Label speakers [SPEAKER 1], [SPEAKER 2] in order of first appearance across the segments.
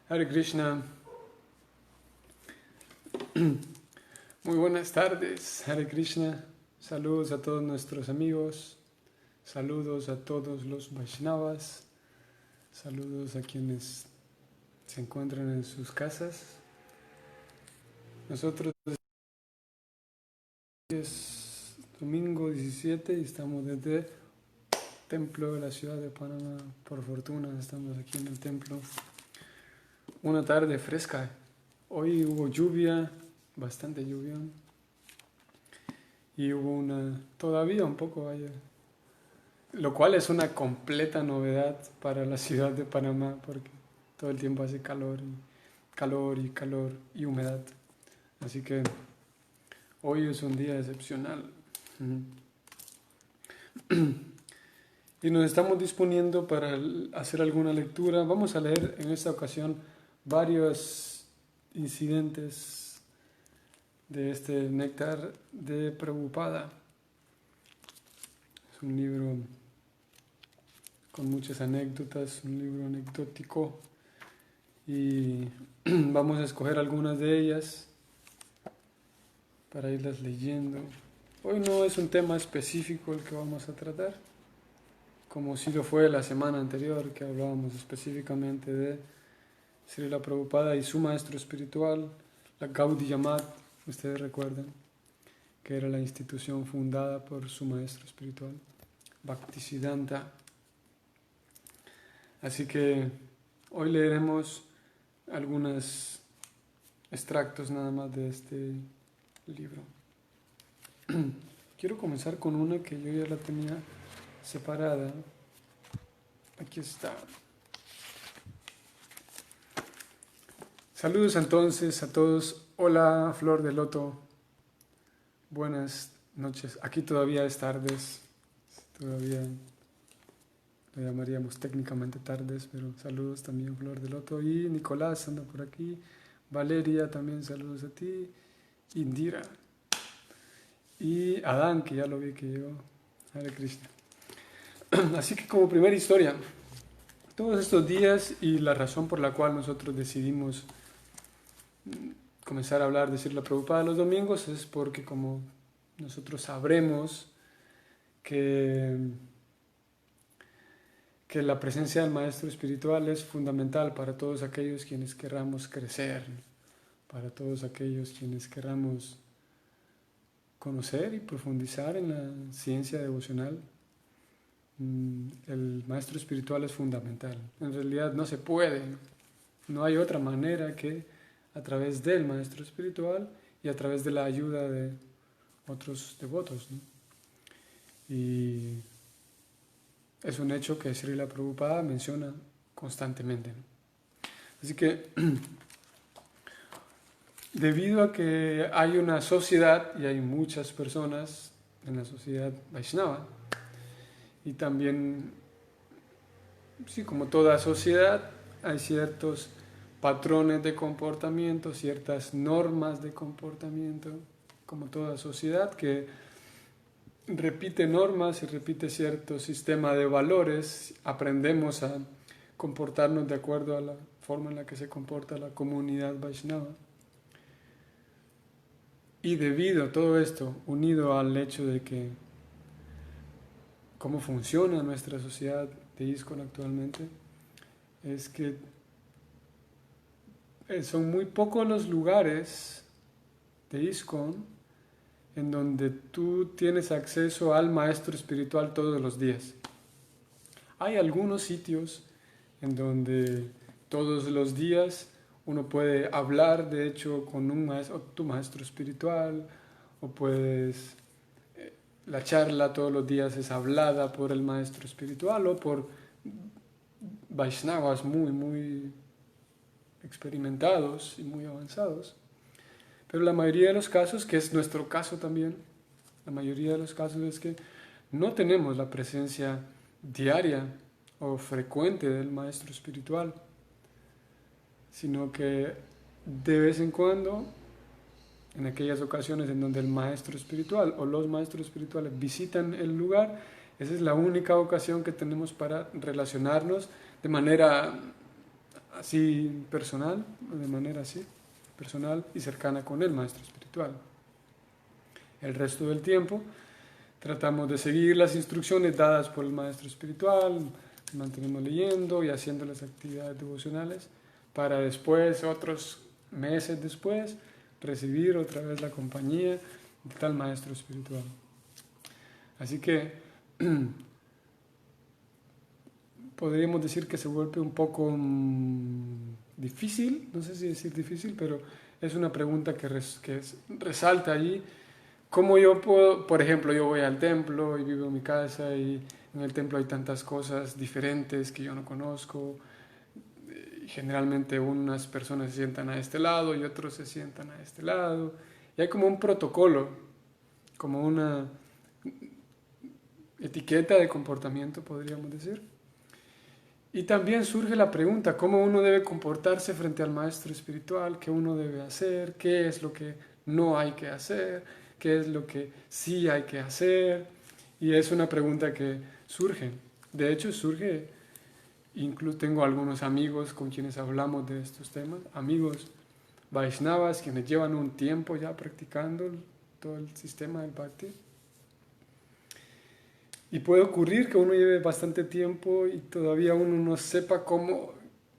[SPEAKER 1] Hare Krishna. Muy buenas tardes, Hare Krishna. Saludos a todos nuestros amigos. Saludos a todos los Vaishnavas. Saludos a quienes se encuentran en sus casas. Nosotros es domingo 17 y estamos desde el templo de la ciudad de Panamá. Por fortuna estamos aquí en el templo. Una tarde fresca. Hoy hubo lluvia, bastante lluvia. Y hubo todavía un poco ayer. Lo cual es una completa novedad para la ciudad de Panamá porque todo el tiempo hace calor y humedad. Así que hoy es un día excepcional. Y nos estamos disponiendo para hacer alguna lectura. Vamos a leer en esta ocasión varios incidentes de este Néctar de Prabhupada. Es un libro con muchas anécdotas, un libro anecdótico, y vamos a escoger algunas de ellas para irlas leyendo. Hoy no es un tema específico el que vamos a tratar, como si lo fue la semana anterior, que hablábamos específicamente de Srila Prabhupada y su maestro espiritual, la Gaudiya Math. Ustedes recuerdan que era la institución fundada por su maestro espiritual, Bhaktisiddhanta. Así que hoy leeremos algunos extractos nada más de este libro. Quiero comenzar con una que yo ya la tenía separada. Aquí está. Saludos entonces a todos. Hola, Flor de Loto. Buenas noches. Aquí todavía es tardes. Todavía lo llamaríamos técnicamente tardes, pero saludos también, Flor de Loto. Y Nicolás anda por aquí. Valeria, también saludos a ti. Indira. Y Adán, que ya lo vi que llegó. Hare Krishna. Así que como primera historia, todos estos días y la razón por la cual nosotros decidimos comenzar a hablar de Srila Prabhupada los domingos es porque, como nosotros sabremos que la presencia del maestro espiritual es fundamental para todos aquellos quienes queramos crecer, para todos aquellos quienes queramos conocer y profundizar en la ciencia devocional. El maestro espiritual es fundamental. En realidad no se puede, no hay otra manera que a través del maestro espiritual y a través de la ayuda de otros devotos, ¿no? Y es un hecho que Srila Prabhupada menciona constantemente, ¿no? Así que debido a que hay una sociedad y hay muchas personas en la sociedad Vaishnava, y también, sí, como toda sociedad, hay ciertos patrones de comportamiento, ciertas normas de comportamiento, como toda sociedad que repite normas y repite cierto sistema de valores. Aprendemos a comportarnos de acuerdo a la forma en la que se comporta la comunidad Vaishnava. Y debido a todo esto, unido al hecho de que cómo funciona nuestra sociedad de ISKCON actualmente, es que son muy pocos los lugares de ISKCON en donde tú tienes acceso al maestro espiritual todos los días. Hay algunos sitios en donde todos los días uno puede hablar, de hecho, con tu maestro espiritual, o puedes, la charla todos los días es hablada por el maestro espiritual o por Vaishnavas muy experimentados y muy avanzados. Pero la mayoría de los casos, que es nuestro caso también, la mayoría de los casos es que no tenemos la presencia diaria o frecuente del maestro espiritual, sino que de vez en cuando, en aquellas ocasiones en donde el maestro espiritual o los maestros espirituales visitan el lugar, Esa es la única ocasión que tenemos para relacionarnos de manera así personal, de manera así personal y cercana con el maestro espiritual. El resto del tiempo tratamos de seguir las instrucciones dadas por el maestro espiritual, mantenemos leyendo y haciendo las actividades devocionales para después, otros meses después, recibir otra vez la compañía de tal maestro espiritual. Así que podríamos decir que se vuelve un poco difícil, no sé si decir difícil, pero es una pregunta que resalta allí. ¿Cómo yo puedo, por ejemplo, yo voy al templo y vivo en mi casa y en el templo hay tantas cosas diferentes que yo no conozco? Y generalmente unas personas se sientan a este lado y otros se sientan a este lado. Y hay como un protocolo, como una etiqueta de comportamiento, podríamos decir. Y también surge la pregunta, ¿cómo uno debe comportarse frente al maestro espiritual? ¿Qué uno debe hacer? ¿Qué es lo que no hay que hacer? ¿Qué es lo que sí hay que hacer? Y es una pregunta que surge. De hecho, surge, incluso tengo algunos amigos con quienes hablamos de estos temas, amigos Vaishnavas, quienes llevan un tiempo ya practicando todo el sistema del Bhakti. Y puede ocurrir que uno lleve bastante tiempo y todavía uno no sepa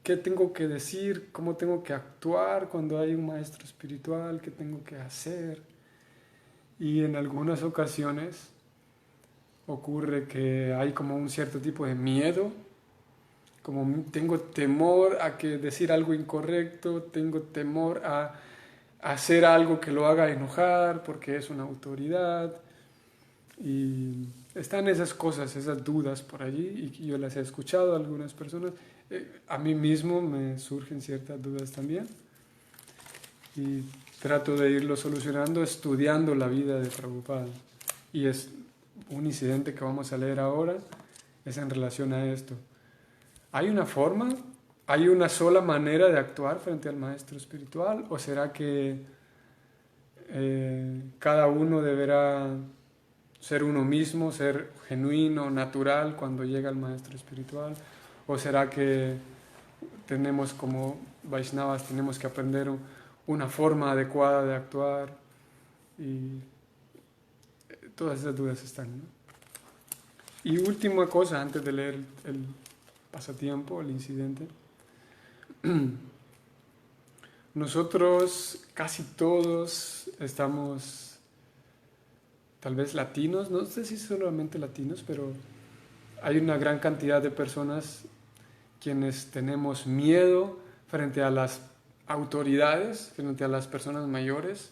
[SPEAKER 1] qué tengo que decir, cómo tengo que actuar cuando hay un maestro espiritual, qué tengo que hacer. Y en algunas ocasiones ocurre que hay como un cierto tipo de miedo, como tengo temor a que decir algo incorrecto, tengo temor a hacer algo que lo haga enojar porque es una autoridad. Y están esas cosas, esas dudas por allí, y yo las he escuchado a algunas personas. A mí mismo me surgen ciertas dudas también. Y trato de irlo solucionando estudiando la vida de Prabhupada. Y es un incidente que vamos a leer ahora, es en relación a esto. ¿Hay una forma? ¿Hay una sola manera de actuar frente al maestro espiritual? ¿O será que cada uno deberá ser uno mismo, ser genuino, natural cuando llega el maestro espiritual? ¿O será que tenemos como Vaishnavas, tenemos que aprender una forma adecuada de actuar? Y todas esas dudas están, ¿no? Y última cosa, antes de leer el pasatiempo, el incidente. Nosotros casi todos estamos, tal vez latinos, no sé si solamente latinos, pero hay una gran cantidad de personas quienes tenemos miedo frente a las autoridades, frente a las personas mayores.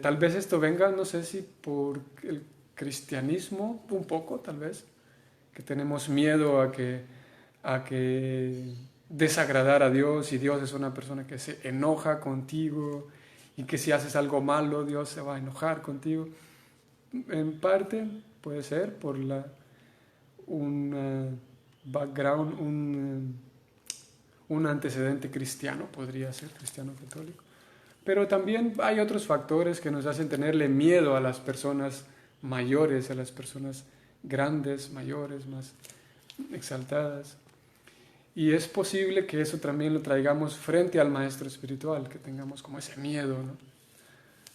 [SPEAKER 1] Tal vez esto venga, no sé si por el cristianismo, un poco tal vez, que tenemos miedo a que desagradar a Dios, y Dios es una persona que se enoja contigo y que si haces algo malo Dios se va a enojar contigo. En parte puede ser por un background, un antecedente cristiano, podría ser cristiano católico. Pero también hay otros factores que nos hacen tenerle miedo a las personas mayores, a las personas grandes, mayores, más exaltadas. Y es posible que eso también lo traigamos frente al maestro espiritual, que tengamos como ese miedo, ¿no?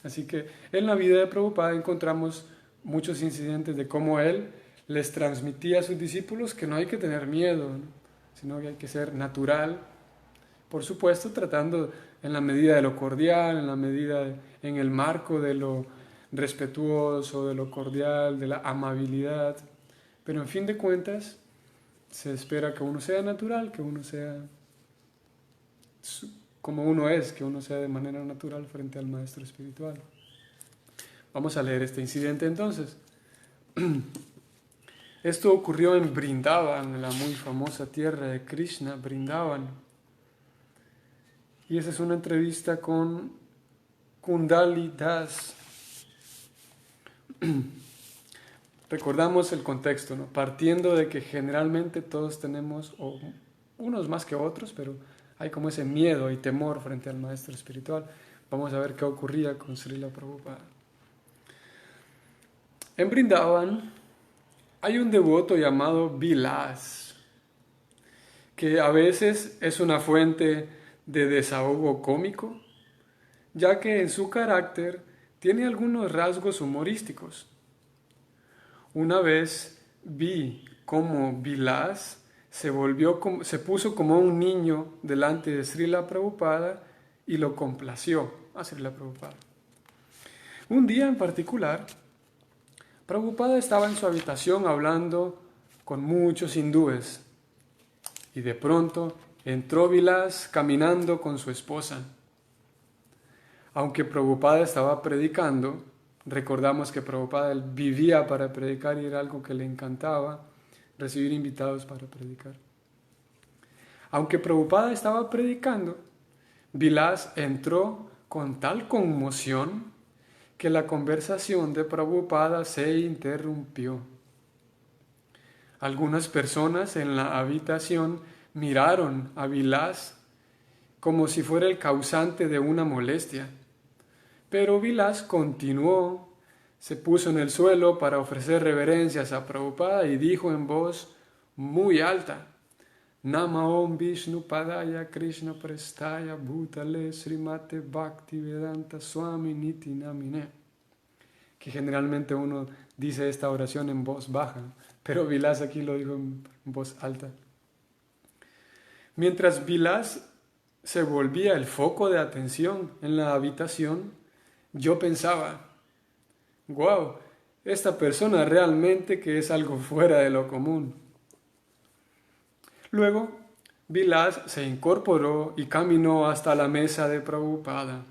[SPEAKER 1] Así que en la vida de Prabhupada encontramos muchos incidentes de cómo él les transmitía a sus discípulos que no hay que tener miedo, ¿no? Sino que hay que ser natural, por supuesto tratando en la medida de lo cordial, en el marco de lo respetuoso, de lo cordial, de la amabilidad, pero en fin de cuentas se espera que uno sea natural, que uno sea como uno es, que uno sea de manera natural frente al maestro espiritual. Vamos a leer este incidente entonces. Esto ocurrió en Brindavan, la muy famosa tierra de Krishna, Brindavan. Y esa es una entrevista con Kundali Das. Recordamos el contexto, ¿no? Partiendo de que generalmente todos tenemos, o unos más que otros, pero hay como ese miedo y temor frente al maestro espiritual. Vamos a ver qué ocurría con Srila Prabhupada. En Brindavan Hay un devoto llamado Vilas, que a veces es una fuente de desahogo cómico, ya que en su carácter tiene algunos rasgos humorísticos. Una vez vi cómo Vilas se puso como un niño delante de Srila Prabhupada y lo complació a Srila Prabhupada. Un día en particular, Prabhupada estaba en su habitación hablando con muchos hindúes y de pronto entró Vilas caminando con su esposa. Aunque Prabhupada estaba predicando, recordamos que Prabhupada vivía para predicar y era algo que le encantaba, recibir invitados para predicar. Aunque Prabhupada estaba predicando, Vilas entró con tal conmoción que la conversación de Prabhupada se interrumpió. Algunas personas en la habitación miraron a Vilas como si fuera el causante de una molestia. Pero Vilas continuó, se puso en el suelo para ofrecer reverencias a Prabhupada y dijo en voz muy alta: Nama Om Vishnu Padaya Krishna Prestaya Bhutale Srimate Bhakti Vedanta Swami Niti Namine. Que generalmente uno dice esta oración en voz baja, pero Vilas aquí lo dijo en voz alta. Mientras Vilas se volvía el foco de atención en la habitación, yo pensaba, wow, esta persona realmente que es algo fuera de lo común. Luego, Vilas se incorporó y caminó hasta la mesa de Prabhupada.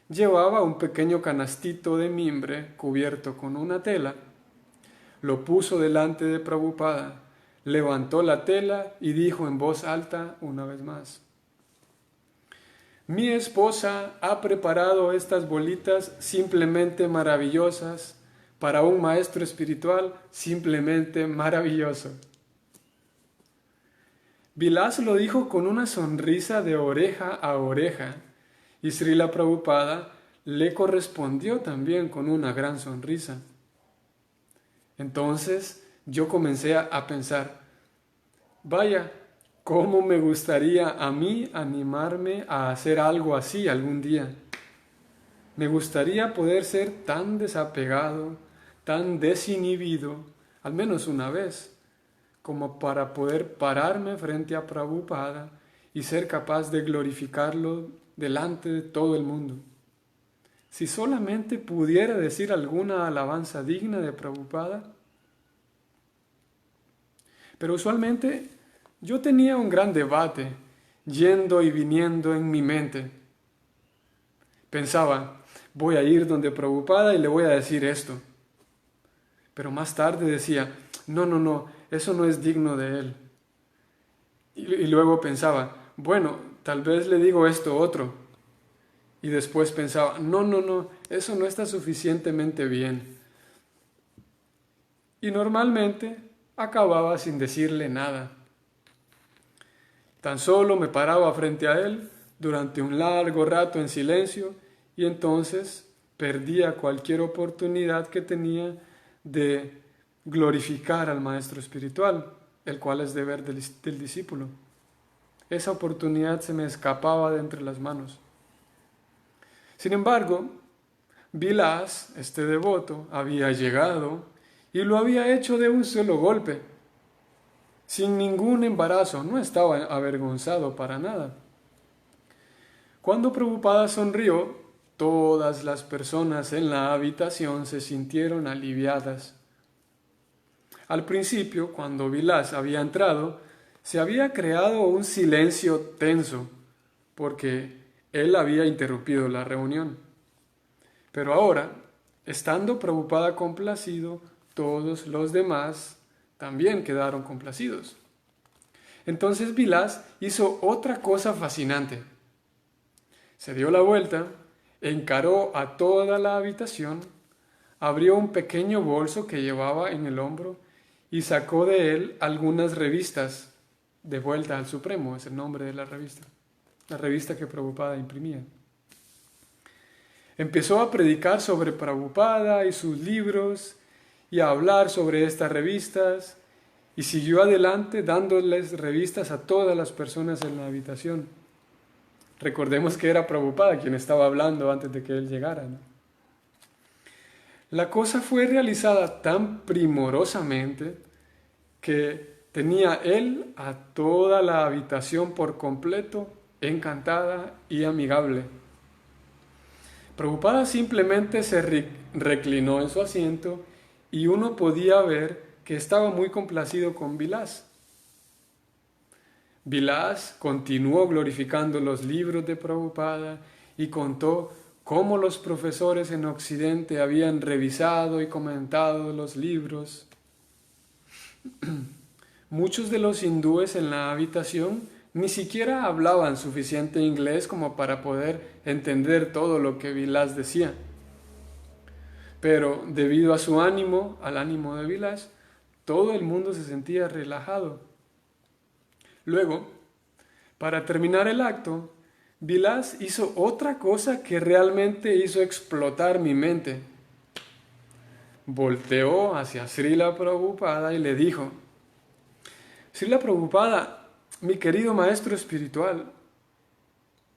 [SPEAKER 1] Llevaba un pequeño canastito de mimbre cubierto con una tela. Lo puso delante de Prabhupada, levantó la tela y dijo en voz alta una vez más: Mi esposa ha preparado estas bolitas simplemente maravillosas para un maestro espiritual simplemente maravilloso. Vilas lo dijo con una sonrisa de oreja a oreja y Srila Prabhupada le correspondió también con una gran sonrisa. Entonces yo comencé a pensar, vaya, ¿cómo me gustaría a mí animarme a hacer algo así algún día? Me gustaría poder ser tan desapegado, tan desinhibido, al menos una vez, como para poder pararme frente a Prabhupada y ser capaz de glorificarlo delante de todo el mundo. Si solamente pudiera decir alguna alabanza digna de Prabhupada. Pero usualmente yo tenía un gran debate, yendo y viniendo en mi mente. Pensaba, voy a ir donde Prabhupada y le voy a decir esto. Pero más tarde decía, no, eso no es digno de él. Y luego pensaba, bueno, tal vez le digo esto otro. Y después pensaba, no, eso no está suficientemente bien. Y normalmente acababa sin decirle nada. Tan solo me paraba frente a él durante un largo rato en silencio y entonces perdía cualquier oportunidad que tenía de glorificar al maestro espiritual, el cual es deber del discípulo. Esa oportunidad se me escapaba de entre las manos. Sin embargo, Vilas, este devoto, había llegado y lo había hecho de un solo golpe, sin ningún embarazo, no estaba avergonzado para nada. Cuando Prabhupada sonrió, todas las personas en la habitación se sintieron aliviadas. Al principio, cuando Vilas había entrado, se había creado un silencio tenso, porque él había interrumpido la reunión. Pero ahora, estando Prabhupada complacido, todos los demás también quedaron complacidos. Entonces Vilas hizo otra cosa fascinante. Se dio la vuelta, encaró a toda la habitación, abrió un pequeño bolso que llevaba en el hombro y sacó de él algunas revistas. De vuelta al Supremo es el nombre de la revista que Prabhupada imprimía. Empezó a predicar sobre Prabhupada y sus libros y a hablar sobre estas revistas, y siguió adelante dándoles revistas a todas las personas en la habitación. Recordemos que era Prabhupada quien estaba hablando antes de que él llegara, ¿no? La cosa fue realizada tan primorosamente que tenía él a toda la habitación por completo encantada y amigable. Prabhupada simplemente se reclinó en su asiento y uno podía ver que estaba muy complacido con Vilas. Vilas continuó glorificando los libros de Prabhupada y contó cómo los profesores en Occidente habían revisado y comentado los libros. Muchos de los hindúes en la habitación ni siquiera hablaban suficiente inglés como para poder entender todo lo que Vilas decía. Pero debido a su ánimo, al ánimo de Vilas, todo el mundo se sentía relajado. Luego, para terminar el acto, Vilas hizo otra cosa que realmente hizo explotar mi mente. Volteó hacia Srila Prabhupada y le dijo: Srila Prabhupada, mi querido maestro espiritual,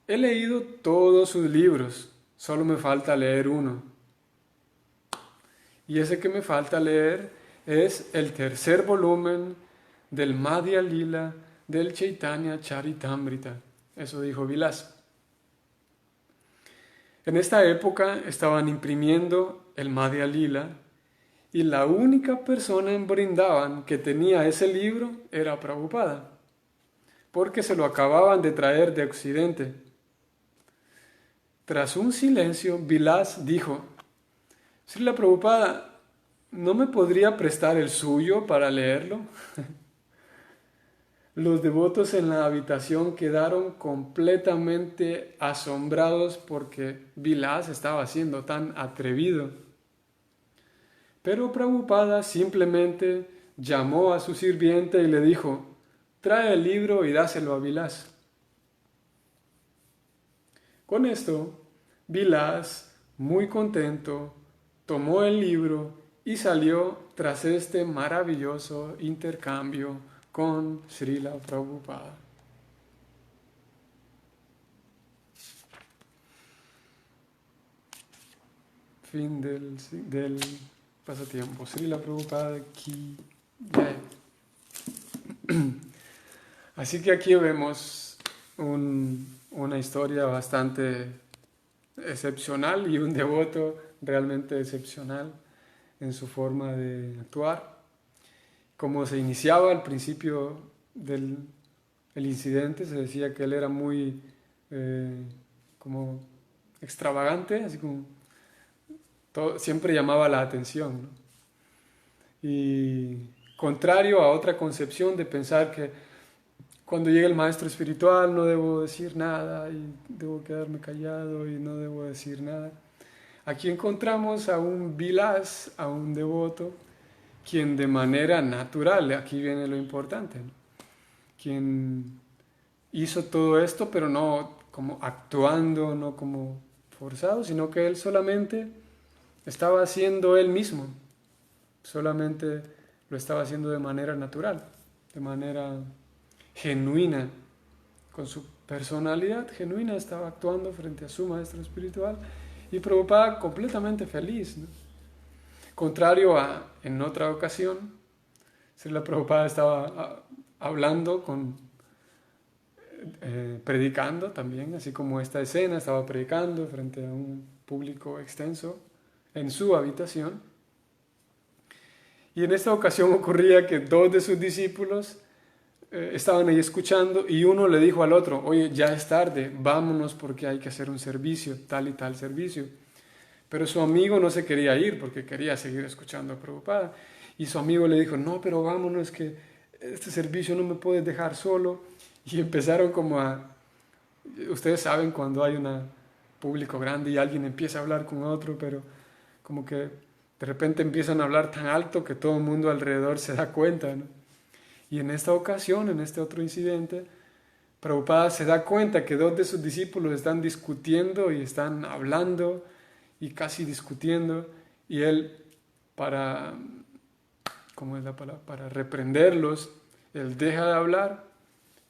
[SPEAKER 1] he leído todos sus libros, solo me falta leer uno. Y ese que me falta leer es el tercer volumen del Madhya Lila del Chaitanya Charitamrita. Eso dijo Vilas. En esta época estaban imprimiendo el Madhya Lila y la única persona en Vrindavan que tenía ese libro era Prabhupada, porque se lo acababan de traer de Occidente. Tras un silencio, Vilas dijo: Srila Prabhupada, ¿no me podría prestar el suyo para leerlo? Los devotos en la habitación quedaron completamente asombrados porque Vilas estaba siendo tan atrevido. Pero Prabhupada simplemente llamó a su sirviente y le dijo: trae el libro y dáselo a Vilas. Con esto, Vilas, muy contento, tomó el libro y salió tras este maravilloso intercambio con Srila Prabhupada. Fin del pasatiempo. Srila Prabhupada ki jai. Así que aquí vemos una historia bastante excepcional y un devoto realmente excepcional en su forma de actuar. Como se iniciaba al principio del incidente, se decía que él era muy como extravagante, así como siempre llamaba la atención, ¿no? Y contrario a otra concepción de pensar que cuando llega el maestro espiritual no debo decir nada y debo quedarme callado y no debo decir nada. Aquí encontramos a un Vilas, a un devoto, quien de manera natural, aquí viene lo importante, ¿no? Quien hizo todo esto, pero no como actuando, no como forzado, sino que él solamente estaba haciendo él mismo, solamente lo estaba haciendo de manera natural, de manera genuina, con su personalidad genuina estaba actuando frente a su maestro espiritual y Prabhupada completamente feliz, ¿no? Contrario a en otra ocasión, Srila Prabhupada estaba hablando predicando también, así como esta escena, estaba predicando frente a un público extenso en su habitación. Y en esta ocasión ocurría que dos de sus discípulos estaban ahí escuchando y uno le dijo al otro: oye, ya es tarde, vámonos porque hay que hacer un servicio, tal y tal servicio. Pero su amigo no se quería ir porque quería seguir escuchando a Prabhupada. Y su amigo le dijo: no, pero vámonos, que este servicio no me puedes dejar solo. Y empezaron como a... Ustedes saben cuando hay un público grande y alguien empieza a hablar con otro, pero como que de repente empiezan a hablar tan alto que todo el mundo alrededor se da cuenta, ¿no? Y en esta ocasión, en este otro incidente, Prabhupada se da cuenta que dos de sus discípulos están discutiendo y están hablando y casi discutiendo, y él, para ¿cómo es la palabra? Para reprenderlos, él deja de hablar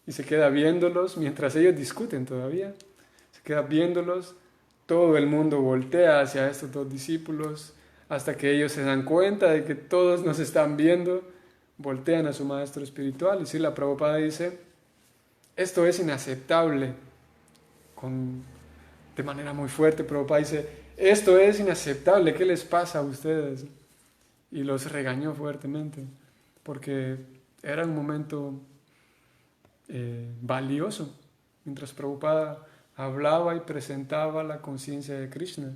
[SPEAKER 1] y se queda viéndolos mientras ellos discuten todavía. Se queda viéndolos, todo el mundo voltea hacia estos dos discípulos hasta que ellos se dan cuenta de que todos nos están viendo, voltean a su maestro espiritual. Y si la Prabhupada dice, esto es inaceptable, de manera muy fuerte. Prabhupada dice, esto es inaceptable, ¿qué les pasa a ustedes? Y los regañó fuertemente, porque era un momento valioso, mientras Prabhupada hablaba y presentaba la conciencia de Krishna.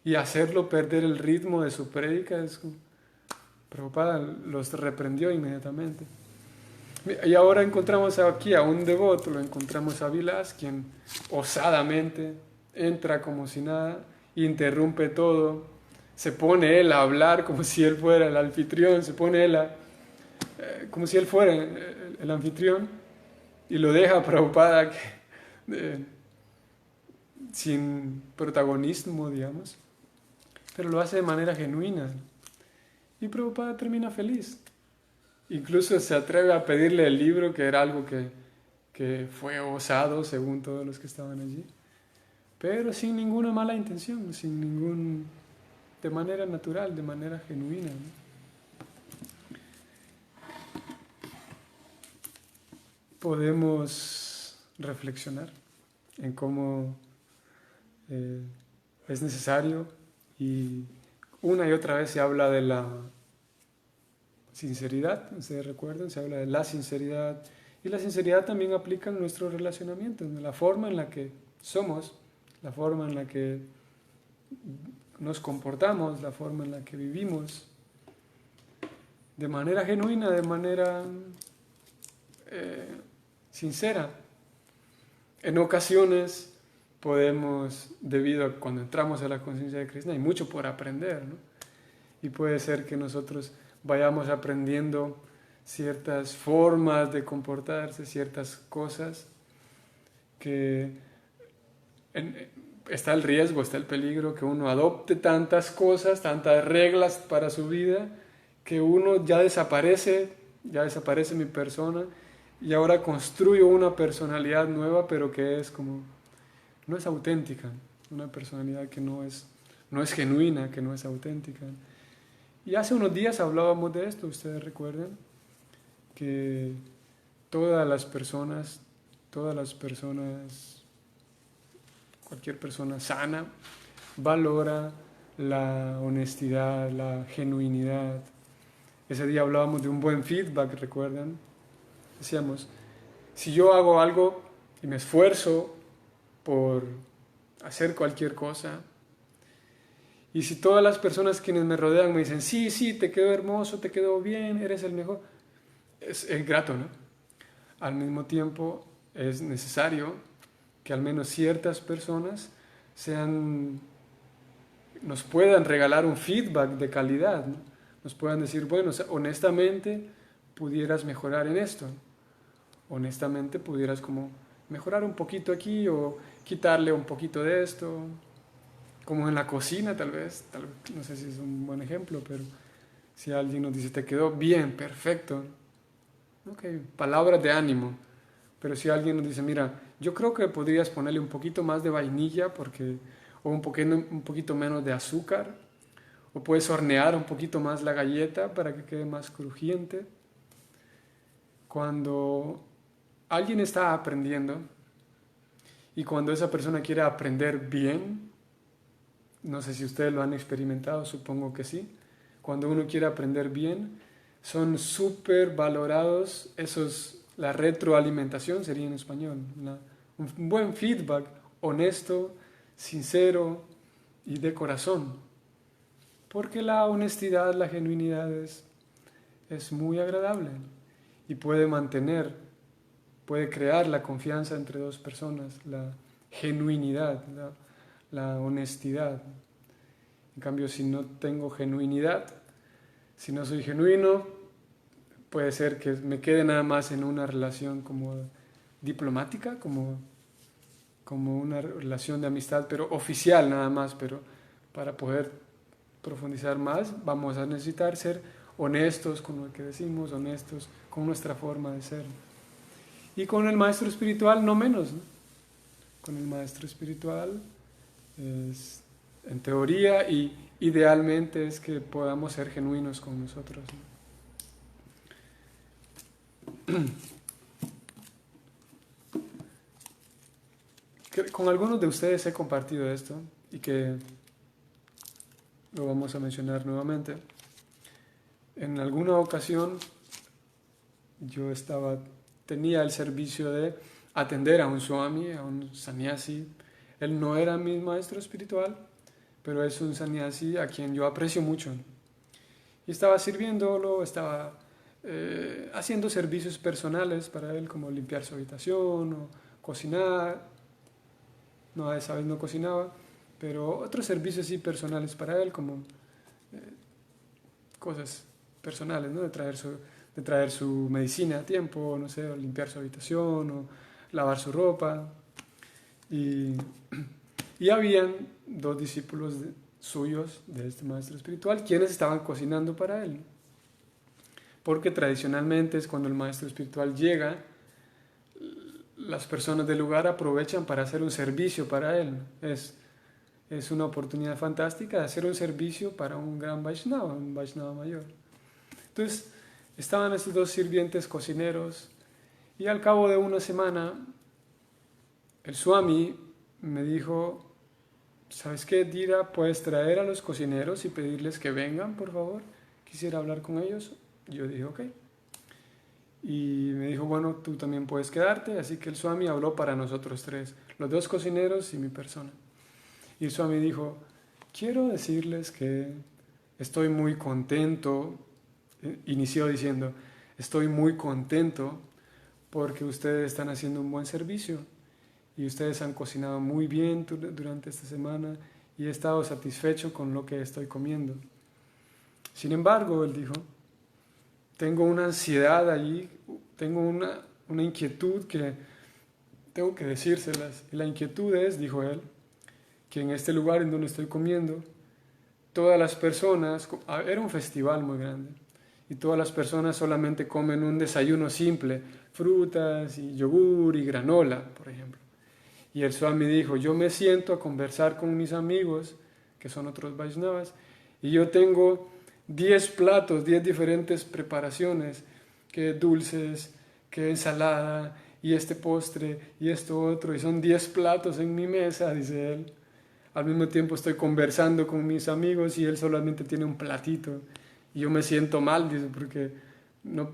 [SPEAKER 1] Y hacerlo perder el ritmo de su prédica, Prabhupada los reprendió inmediatamente. Y ahora encontramos aquí a un devoto, lo encontramos a Vilas, quien osadamente entra como si nada, interrumpe todo, se pone él a hablar como si él fuera el anfitrión, se pone él como si él fuera el anfitrión, y lo deja a Prabhupada sin protagonismo, digamos, pero lo hace de manera genuina. Y Prabhupada termina feliz. Incluso se atreve a pedirle el libro, que era algo que fue osado según todos los que estaban allí, pero sin ninguna mala intención, de manera natural, de manera genuina, ¿no? Podemos reflexionar en cómo es necesario, y una y otra vez se habla de la sinceridad, ustedes recuerdan, se habla de la sinceridad, y la sinceridad también aplica en nuestros relacionamientos, ¿no? La forma en la que somos, la forma en la que nos comportamos, la forma en la que vivimos, de manera genuina, de manera sincera. En ocasiones podemos, debido a cuando entramos a la conciencia de Krishna, hay mucho por aprender, ¿no? Y puede ser que nosotros vayamos aprendiendo ciertas formas de comportarse, ciertas cosas que está el riesgo, está el peligro que uno adopte tantas cosas, tantas reglas para su vida, que uno ya desaparece mi persona, y ahora construyo una personalidad nueva, pero que es como, no es auténtica, una personalidad que no es genuina, que no es auténtica. Y hace unos días hablábamos de esto, ustedes recuerdan, que todas las personas, cualquier persona sana, valora la honestidad, la genuinidad. Ese día hablábamos de un buen feedback, ¿recuerdan? Decíamos, si yo hago algo y me esfuerzo por hacer cualquier cosa, y si todas las personas quienes me rodean me dicen, sí, sí, te quedó hermoso, te quedó bien, eres el mejor, es grato, ¿no? Al mismo tiempo es necesario que al menos ciertas personas nos puedan regalar un feedback de calidad, ¿no? Nos puedan decir, bueno, honestamente pudieras mejorar en esto, honestamente pudieras como mejorar un poquito aquí o quitarle un poquito de esto, como en la cocina tal vez, no sé si es un buen ejemplo, pero si alguien nos dice, te quedó bien, perfecto, ok, palabras de ánimo. Pero si alguien nos dice, mira, yo creo que podrías ponerle un poquito más de vainilla o un poquito menos de azúcar, o puedes hornear un poquito más la galleta para que quede más crujiente. Cuando alguien está aprendiendo y cuando esa persona quiere aprender bien, no sé si ustedes lo han experimentado, supongo que sí, cuando uno quiere aprender bien, son súper valorados la retroalimentación sería en español, un buen feedback honesto, sincero y de corazón, porque la honestidad, la genuinidad es muy agradable y puede crear la confianza entre dos personas, la genuinidad, la honestidad. En cambio, si no tengo genuinidad, si no soy genuino, puede ser que me quede nada más en una relación como diplomática, como una relación de amistad, pero oficial nada más. Pero para poder profundizar más, vamos a necesitar ser honestos con lo que decimos, honestos con nuestra forma de ser. Y con el maestro espiritual no menos, ¿no? Con el maestro espiritual es, en teoría y idealmente es que podamos ser genuinos con nosotros, ¿no? Con algunos de ustedes he compartido esto y que lo vamos a mencionar nuevamente. En alguna ocasión yo tenía el servicio de atender a un swami, a un sannyasi. Él no era mi maestro espiritual, pero es un sannyasi a quien yo aprecio mucho. Y estaba sirviéndolo, estaba haciendo servicios personales para él, como limpiar su habitación o cocinar. No, esa vez no cocinaba, pero otros servicios sí personales para él, como cosas personales, ¿no? De traer su medicina a tiempo, no sé, o limpiar su habitación, o lavar su ropa. Y habían dos discípulos suyos de este maestro espiritual, quienes estaban cocinando para él. Porque tradicionalmente es cuando el maestro espiritual llega, las personas del lugar aprovechan para hacer un servicio para él. Es una oportunidad fantástica de hacer un servicio para un gran Vaishnava, un Vaishnava mayor. Entonces, estaban estos dos sirvientes cocineros y al cabo de una semana, el Swami me dijo, ¿sabes qué, Dira? ¿Puedes traer a los cocineros y pedirles que vengan, por favor? Quisiera hablar con ellos. Yo dije, ok. Y me dijo, bueno, tú también puedes quedarte. Así que el Swami habló para nosotros tres, los dos cocineros y mi persona. Y el Swami dijo, quiero decirles que estoy muy contento. Inició diciendo, estoy muy contento porque ustedes están haciendo un buen servicio y ustedes han cocinado muy bien durante esta semana y he estado satisfecho con lo que estoy comiendo. Sin embargo, él dijo, tengo una ansiedad allí, tengo una inquietud que tengo que decírselas. Y la inquietud es, dijo él, que en este lugar en donde estoy comiendo, todas las personas, era un festival muy grande, y todas las personas solamente comen un desayuno simple, frutas y yogur y granola, por ejemplo. Y el Swami dijo, yo me siento a conversar con mis amigos, que son otros Vaishnavas, y yo tengo 10 platos, 10 diferentes preparaciones, que dulces, que ensalada, y este postre, y esto otro, y son 10 platos en mi mesa, dice él. Al mismo tiempo estoy conversando con mis amigos y él solamente tiene un platito. Y yo me siento mal, dice, porque no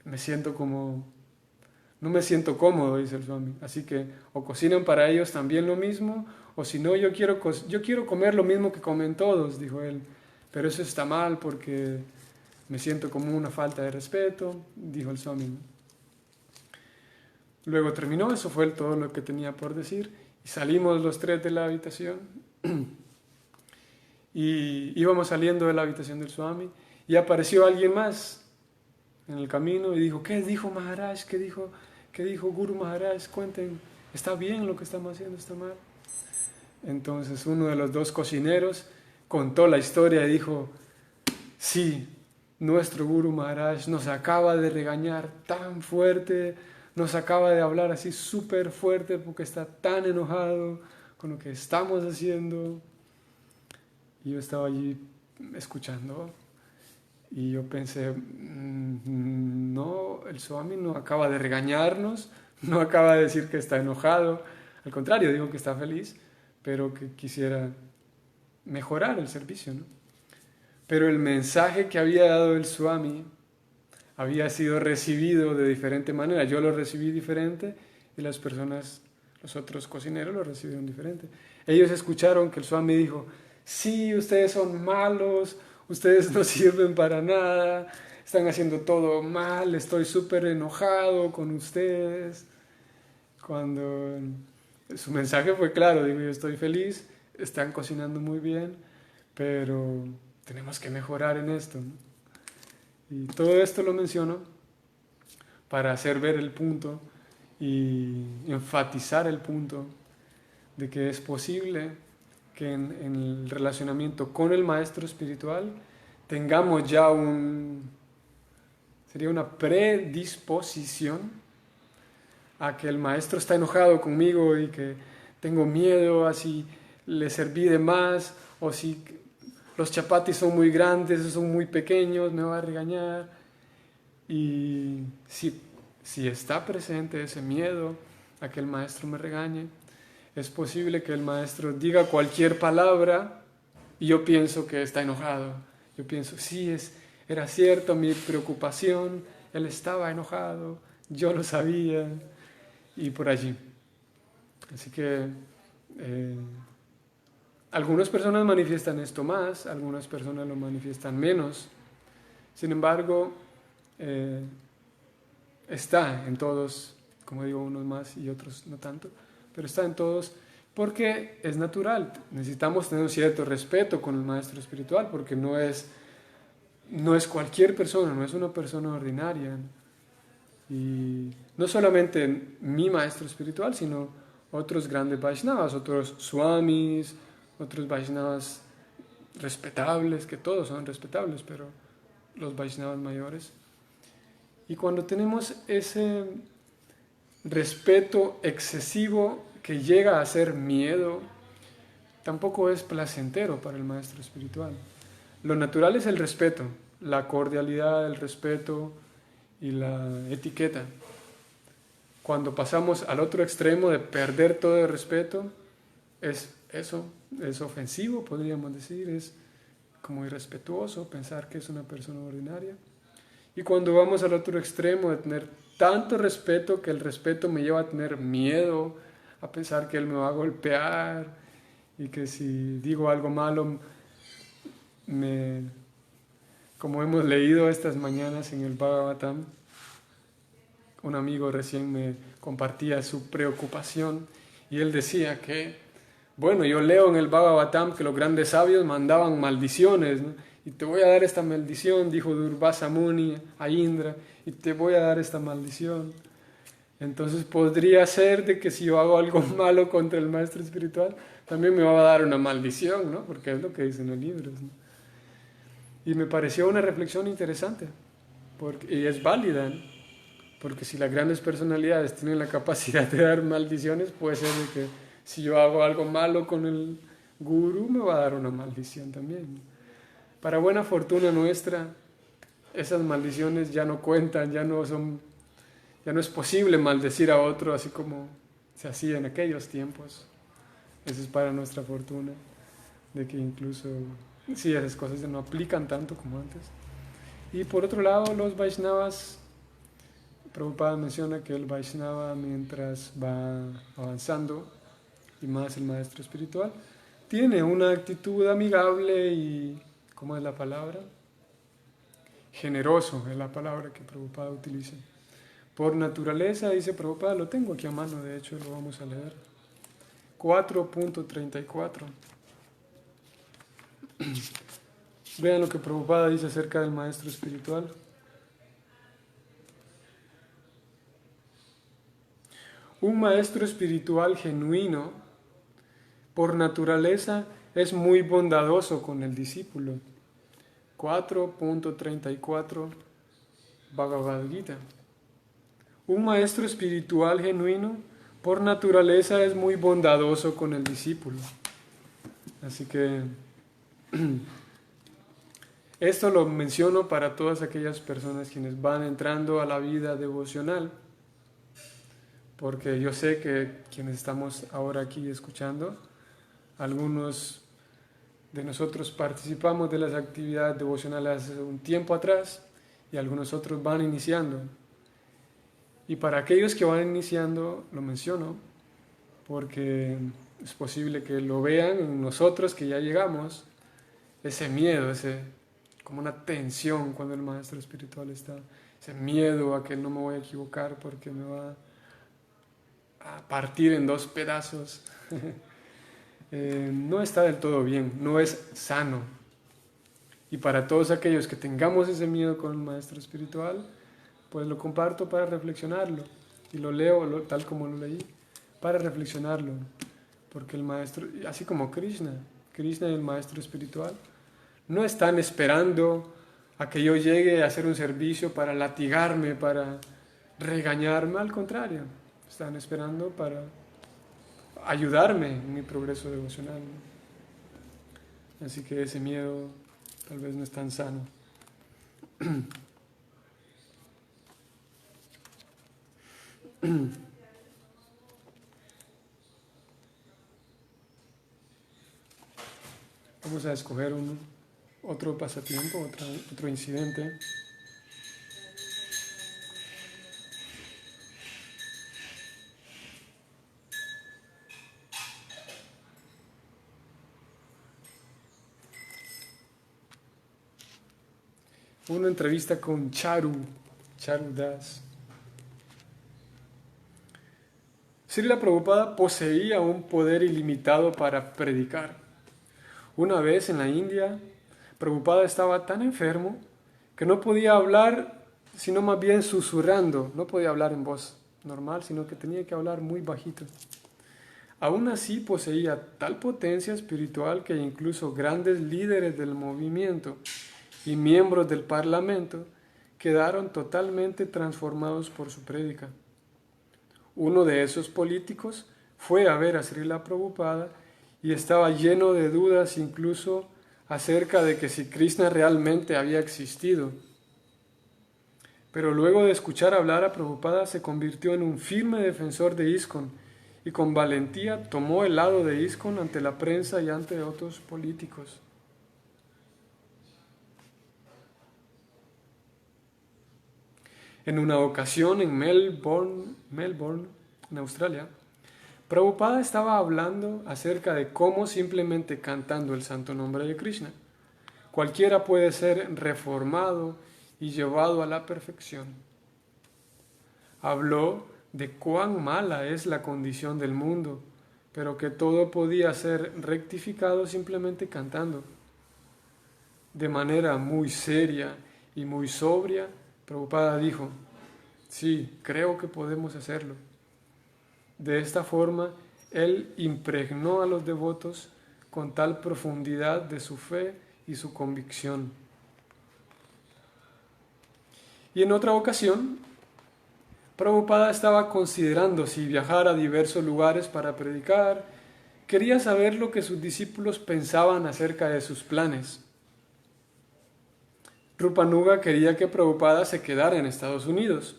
[SPEAKER 1] me siento no me siento cómodo, dice el Swami. Así que o cocinan para ellos también lo mismo, o si no, yo quiero comer lo mismo que comen todos, dijo él. Pero eso está mal porque me siento como una falta de respeto, dijo el Swami. Luego terminó, eso fue todo lo que tenía por decir, y salimos los tres de la habitación. Y íbamos saliendo de la habitación del Swami y apareció alguien más en el camino y dijo, ¿qué dijo Maharaj? ¿Qué dijo Guru Maharaj? Cuenten, ¿está bien lo que estamos haciendo? ¿Está mal? Entonces uno de los dos cocineros contó la historia y dijo, sí, nuestro Guru Maharaj nos acaba de regañar tan fuerte, nos acaba de hablar así súper fuerte porque está tan enojado con lo que estamos haciendo. Y yo estaba allí escuchando y yo pensé, no, el Swami no acaba de regañarnos, no acaba de decir que está enojado, al contrario, dijo que está feliz, pero que quisiera mejorar el servicio, ¿no? Pero el mensaje que había dado el Swami había sido recibido de diferente manera. Yo lo recibí diferente y las personas, los otros cocineros lo recibieron diferente. Ellos escucharon que el Swami dijo, sí, ustedes son malos, ustedes no sirven para nada, están haciendo todo mal, estoy súper enojado con ustedes. Cuando su mensaje fue claro, digo, yo estoy feliz, están cocinando muy bien, pero tenemos que mejorar en esto, ¿no? Y todo esto lo menciono para hacer ver el punto y enfatizar el punto de que es posible que en el relacionamiento con el maestro espiritual tengamos ya sería una predisposición a que el maestro está enojado conmigo y que tengo miedo a si le serví de más, o si los chapatis son muy grandes o son muy pequeños, me va a regañar. Y si está presente ese miedo a que el maestro me regañe, es posible que el maestro diga cualquier palabra y yo pienso que está enojado. Yo pienso, sí, era cierto mi preocupación, él estaba enojado, yo lo sabía, y por allí. Así que algunas personas manifiestan esto más, algunas personas lo manifiestan menos. Sin embargo, está en todos, como digo, unos más y otros no tanto, pero está en todos porque es natural. Necesitamos tener un cierto respeto con el maestro espiritual porque no es cualquier persona, no es una persona ordinaria. Y no solamente mi maestro espiritual, sino otros grandes Vaishnavas, otros Swamis, otros Vaishnavas respetables, que todos son respetables, pero los Vaishnavas mayores. Y cuando tenemos ese respeto excesivo que llega a ser miedo, tampoco es placentero para el maestro espiritual. Lo natural es el respeto, la cordialidad, el respeto y la etiqueta. Cuando pasamos al otro extremo de perder todo el respeto, es ofensivo, podríamos decir, es como irrespetuoso pensar que es una persona ordinaria. Y cuando vamos al otro extremo de tener tanto respeto que el respeto me lleva a tener miedo, a pensar que él me va a golpear y que si digo algo malo, como hemos leído estas mañanas en el Bhagavatam, un amigo recién me compartía su preocupación y él decía que, bueno, yo leo en el Bhagavatam que los grandes sabios mandaban maldiciones, ¿no? Y te voy a dar esta maldición, dijo Durvasa Muni a Indra, y te voy a dar esta maldición. Entonces podría ser de que si yo hago algo malo contra el maestro espiritual, también me va a dar una maldición, ¿no? Porque es lo que dicen los libros, ¿no? Y me pareció una reflexión interesante, y es válida, ¿no? Porque si las grandes personalidades tienen la capacidad de dar maldiciones, puede ser de que si yo hago algo malo con el gurú, me va a dar una maldición también, ¿no? Para buena fortuna nuestra, esas maldiciones ya no cuentan, ya no es posible maldecir a otro así como se hacía en aquellos tiempos. Eso es para nuestra fortuna, de que incluso, sí, esas cosas no aplican tanto como antes. Y por otro lado, los Vaishnavas, Prabhupada menciona que el Vaishnava, mientras va avanzando, y más el maestro espiritual, tiene una actitud amigable y, ¿cómo es la palabra? Generoso es la palabra que Prabhupada utiliza. Por naturaleza, dice Prabhupada, lo tengo aquí a mano, de hecho lo vamos a leer. 4.34. Vean lo que Prabhupada dice acerca del maestro espiritual. Un maestro espiritual genuino, por naturaleza, es muy bondadoso con el discípulo. 4.34 Bhagavad Gita. Un maestro espiritual genuino, por naturaleza, es muy bondadoso con el discípulo. Así que esto lo menciono para todas aquellas personas quienes van entrando a la vida devocional, porque yo sé que quienes estamos ahora aquí escuchando, algunos de nosotros participamos de las actividades devocionales hace un tiempo atrás y algunos otros van iniciando. Y para aquellos que van iniciando, lo menciono, porque es posible que lo vean en nosotros que ya llegamos, ese miedo, como una tensión cuando el maestro espiritual está, ese miedo a que no me voy a equivocar porque me va a partir en dos pedazos. No está del todo bien, no es sano. Y para todos aquellos que tengamos ese miedo con el maestro espiritual, pues lo comparto para reflexionarlo y lo leo tal como lo leí, para reflexionarlo, porque el maestro, así como Krishna y el maestro espiritual, no están esperando a que yo llegue a hacer un servicio para latigarme, para regañarme, al contrario, están esperando para ayudarme en mi progreso devocional. Así que ese miedo tal vez no es tan sano. Vamos a escoger otro pasatiempo, otro incidente. Una entrevista con Charu Das. Srila Prabhupada poseía un poder ilimitado para predicar. Una vez en la India, Prabhupada estaba tan enfermo que no podía hablar, sino más bien susurrando. No podía hablar en voz normal, sino que tenía que hablar muy bajito. Aún así poseía tal potencia espiritual que incluso grandes líderes del movimiento y miembros del parlamento quedaron totalmente transformados por su prédica. Uno de esos políticos fue a ver a Srila Prabhupada y estaba lleno de dudas incluso acerca de que si Krishna realmente había existido. Pero luego de escuchar hablar a Prabhupada se convirtió en un firme defensor de ISKCON y con valentía tomó el lado de ISKCON ante la prensa y ante otros políticos. En una ocasión en Melbourne, en Australia, Prabhupada estaba hablando acerca de cómo simplemente cantando el santo nombre de Krishna, cualquiera puede ser reformado y llevado a la perfección. Habló de cuán mala es la condición del mundo, pero que todo podía ser rectificado simplemente cantando. De manera muy seria y muy sobria, Prabhupada dijo: sí, creo que podemos hacerlo. De esta forma, él impregnó a los devotos con tal profundidad de su fe y su convicción. Y en otra ocasión, Prabhupada estaba considerando si viajar a diversos lugares para predicar. Quería saber lo que sus discípulos pensaban acerca de sus planes. Rupanuga quería que Prabhupada se quedara en Estados Unidos.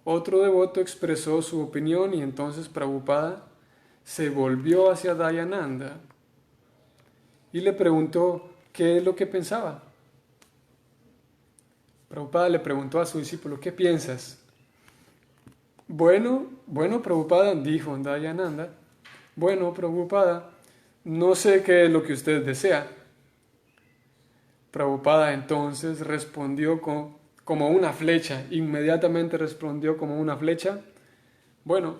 [SPEAKER 1] Otro devoto expresó su opinión y entonces Prabhupada se volvió hacia Dayananda y le preguntó qué es lo que pensaba. Prabhupada le preguntó a su discípulo: ¿qué piensas? Bueno, Prabhupada, dijo Dayananda. Bueno, Prabhupada, no sé qué es lo que usted desea. Prabhupada entonces respondió como una flecha, inmediatamente respondió como una flecha: bueno,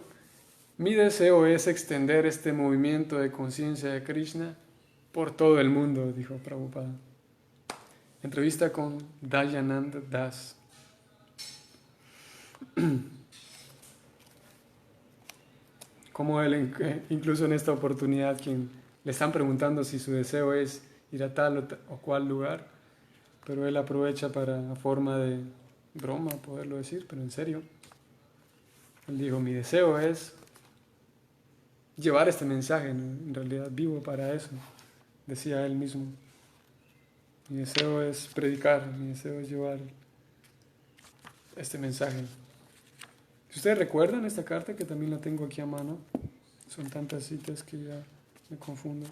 [SPEAKER 1] mi deseo es extender este movimiento de conciencia de Krishna por todo el mundo, dijo Prabhupada. Entrevista con Dayananda Das. Como él, incluso en esta oportunidad, quien le están preguntando si su deseo es ir a tal o cual lugar, pero él aprovecha para, a forma de broma, poderlo decir, pero en serio. Él dijo: mi deseo es llevar este mensaje, ¿no? En realidad vivo para eso, decía él mismo. Mi deseo es predicar, mi deseo es llevar este mensaje. Si ustedes recuerdan esta carta, que también la tengo aquí a mano, son tantas citas que ya me confundo.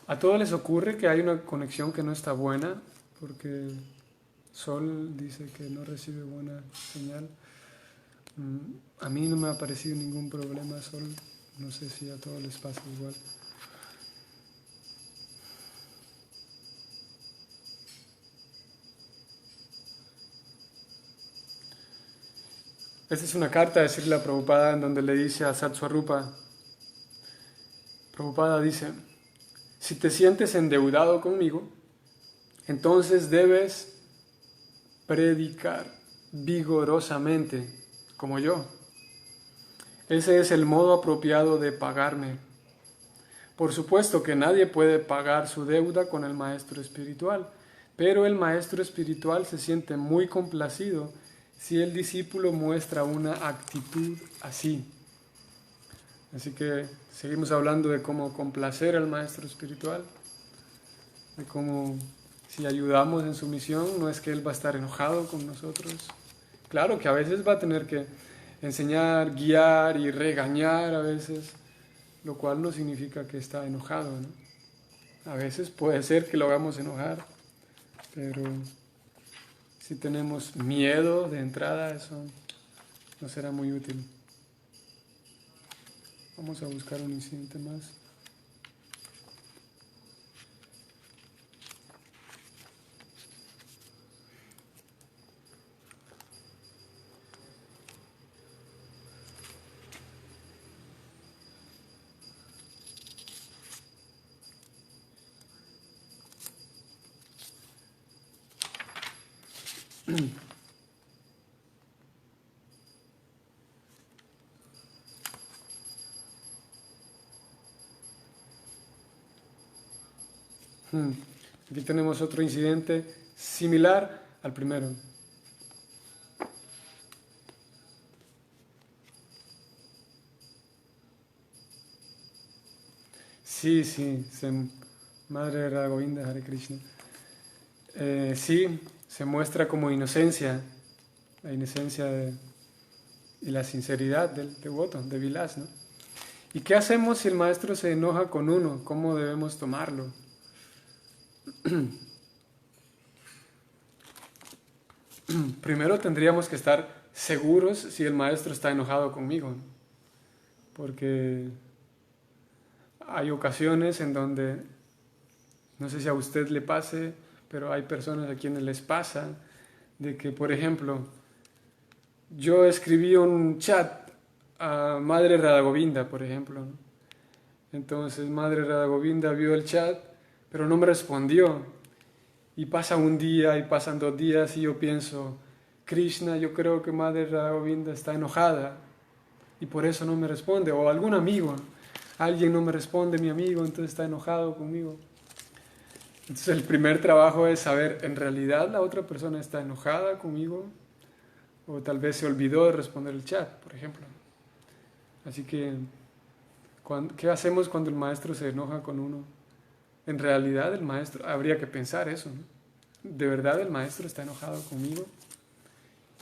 [SPEAKER 1] A todos les ocurre que hay una conexión que no está buena, porque Sol dice que no recibe buena señal. A mí no me ha parecido ningún problema, Sol. No sé si a todos les pasa igual. Esta es una carta de Srila Prabhupada en donde le dice a Satswarupa. Prabhupada dice: si te sientes endeudado conmigo, entonces debes predicar vigorosamente, como yo. Ese es el modo apropiado de pagarme. Por supuesto que nadie puede pagar su deuda con el maestro espiritual, pero el maestro espiritual se siente muy complacido si el discípulo muestra una actitud así. Así que seguimos hablando de cómo complacer al maestro espiritual, de cómo si ayudamos en su misión no es que él va a estar enojado con nosotros. Claro que a veces va a tener que enseñar, guiar y regañar a veces, lo cual no significa que está enojado, ¿no? A veces puede ser que lo hagamos enojar, pero si tenemos miedo de entrada, eso no será muy útil. Vamos a buscar un incidente más. Aquí tenemos otro incidente similar al primero. Sí, Madre Radha Govinda, Hare Krishna. Sí, se muestra como inocencia, la inocencia y la sinceridad del devoto, de Vilas, ¿no? ¿Y qué hacemos si el maestro se enoja con uno? ¿Cómo debemos tomarlo? Primero tendríamos que estar seguros si el maestro está enojado conmigo, ¿no? Porque hay ocasiones en donde, no sé si a usted le pase, pero hay personas a quienes les pasa de que, por ejemplo, yo escribí un chat a Madre Radha Govinda, por ejemplo, ¿no? Entonces Madre Radha Govinda vio el chat, pero no me respondió. Y pasa un día y pasan 2 días y yo pienso, Krishna, yo creo que Madre Radha Govinda está enojada y por eso no me responde. O algún amigo, alguien no me responde, mi amigo, entonces está enojado conmigo. Entonces el primer trabajo es saber, ¿en realidad la otra persona está enojada conmigo? O tal vez se olvidó de responder el chat, por ejemplo. Así que, ¿qué hacemos cuando el maestro se enoja con uno? En realidad el maestro, habría que pensar eso, ¿no? ¿De verdad el maestro está enojado conmigo?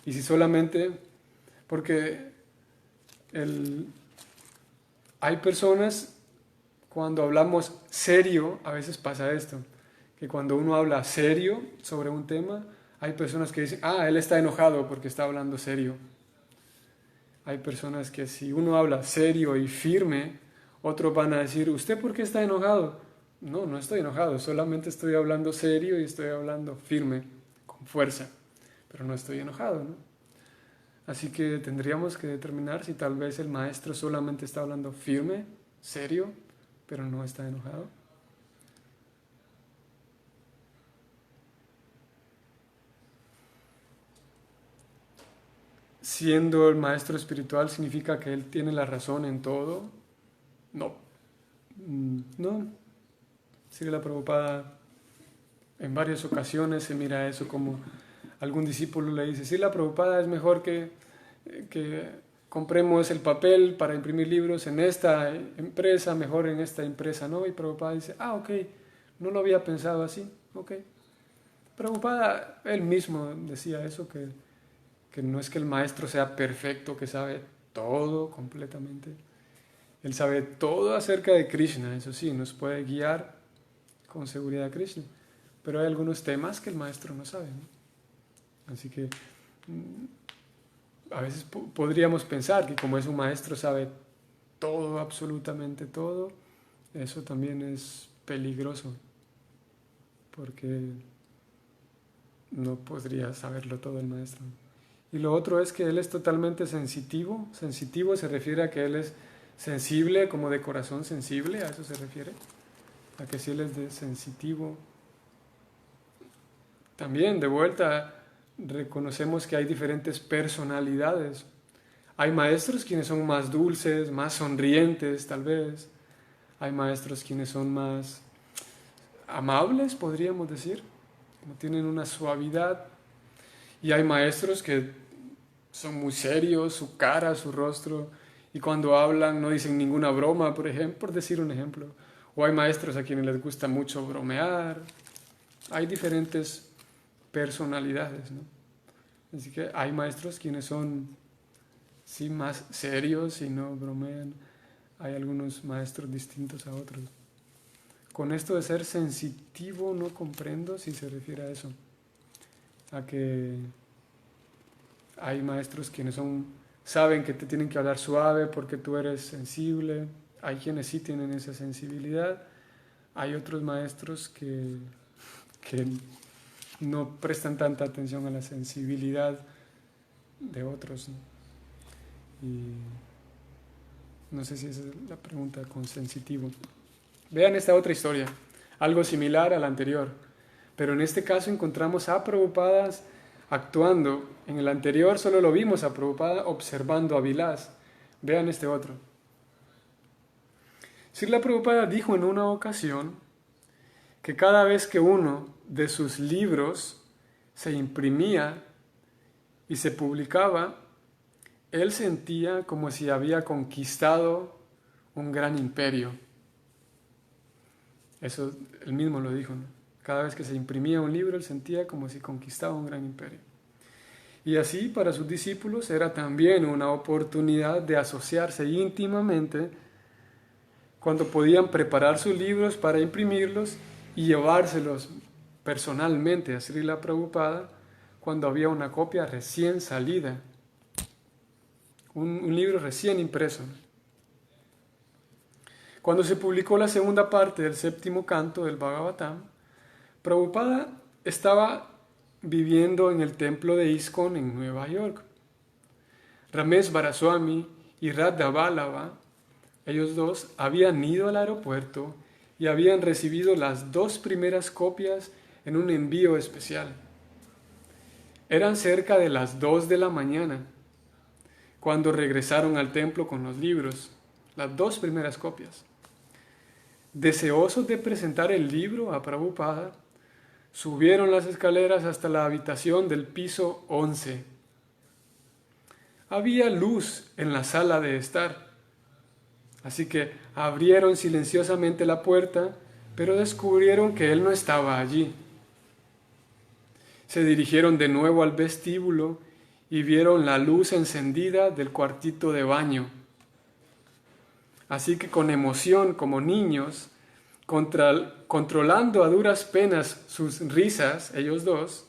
[SPEAKER 1] Y si solamente, porque hay personas, cuando hablamos serio, a veces pasa esto, que cuando uno habla serio sobre un tema, hay personas que dicen, él está enojado porque está hablando serio. Hay personas que si uno habla serio y firme, otros van a decir, ¿usted por qué está enojado? No, no estoy enojado, solamente estoy hablando serio y estoy hablando firme, con fuerza, pero no estoy enojado, ¿no? Así que tendríamos que determinar si tal vez el maestro solamente está hablando firme, serio, pero no está enojado. Siendo el maestro espiritual significa que él tiene la razón en todo. No. No. Srila Prabhupada en varias ocasiones se mira eso como algún discípulo le dice, Srila Prabhupada, es mejor que compremos el papel para imprimir libros en esta empresa, mejor en esta empresa, ¿no? Y Prabhupada dice, ok, no lo había pensado así, ok. Prabhupada él mismo decía eso, que no es que el maestro sea perfecto, que sabe todo completamente. Él sabe todo acerca de Krishna, eso sí, nos puede guiar con seguridad a Krishna. Pero hay algunos temas que el maestro no sabe, ¿no? Así que a veces podríamos pensar que como es un maestro sabe todo, absolutamente todo, eso también es peligroso, porque no podría saberlo todo el maestro. Y lo otro es que él es totalmente sensitivo. Sensitivo se refiere a que él es sensible, como de corazón sensible, a eso se refiere, a que si él es sensitivo. También, de vuelta, reconocemos que hay diferentes personalidades. Hay maestros quienes son más dulces, más sonrientes, tal vez. hay maestros quienes son más amables, podríamos decir, como tienen una suavidad, y hay maestros que son muy serios, su cara, su rostro, y cuando hablan no dicen ninguna broma, por ejemplo, por decir un ejemplo. O hay maestros a quienes les gusta mucho bromear. Hay diferentes personalidades, ¿no? Así que hay maestros quienes son, sí, más serios y no bromean. Hay algunos maestros distintos a otros. Con esto de ser sensitivo no comprendo si se refiere a eso. A que hay maestros quienes saben que te tienen que hablar suave porque tú eres sensible. Hay quienes sí tienen esa sensibilidad. Hay otros maestros que no prestan tanta atención a la sensibilidad de otros, ¿no? Y no sé si esa es la pregunta con sensitivo. Vean esta otra historia, algo similar a la anterior, pero en este caso encontramos a Prabhupada actuando. En el anterior solo lo vimos a Prabhupada observando a Vilas. Vean este otro. Srila Prabhupada dijo en una ocasión que cada vez que uno de sus libros se imprimía y se publicaba, él sentía como si había conquistado un gran imperio. Eso él mismo lo dijo, ¿no? Cada vez que se imprimía un libro, él sentía como si conquistaba un gran imperio. Y así para sus discípulos era también una oportunidad de asociarse íntimamente cuando podían preparar sus libros para imprimirlos y llevárselos personalmente a Srila Prabhupada cuando había una copia recién salida, un libro recién impreso. Cuando se publicó la segunda parte del séptimo canto del Bhagavatam, Prabhupada estaba viviendo en el templo de ISKCON en Nueva York. Ramesh Varaswamy y Radha Vallabha, ellos dos, habían ido al aeropuerto y habían recibido las 2 primeras copias en un envío especial. Eran cerca de las 2 de la mañana cuando regresaron al templo con los libros, las 2 primeras copias. Deseosos de presentar el libro a Prabhupada, subieron las escaleras hasta la habitación del piso 11. Había luz en la sala de estar, así que abrieron silenciosamente la puerta, pero descubrieron que él no estaba allí. Se dirigieron de nuevo al vestíbulo y vieron la luz encendida del cuartito de baño. Así que con emoción, como niños, controlando a duras penas sus risas, ellos dos,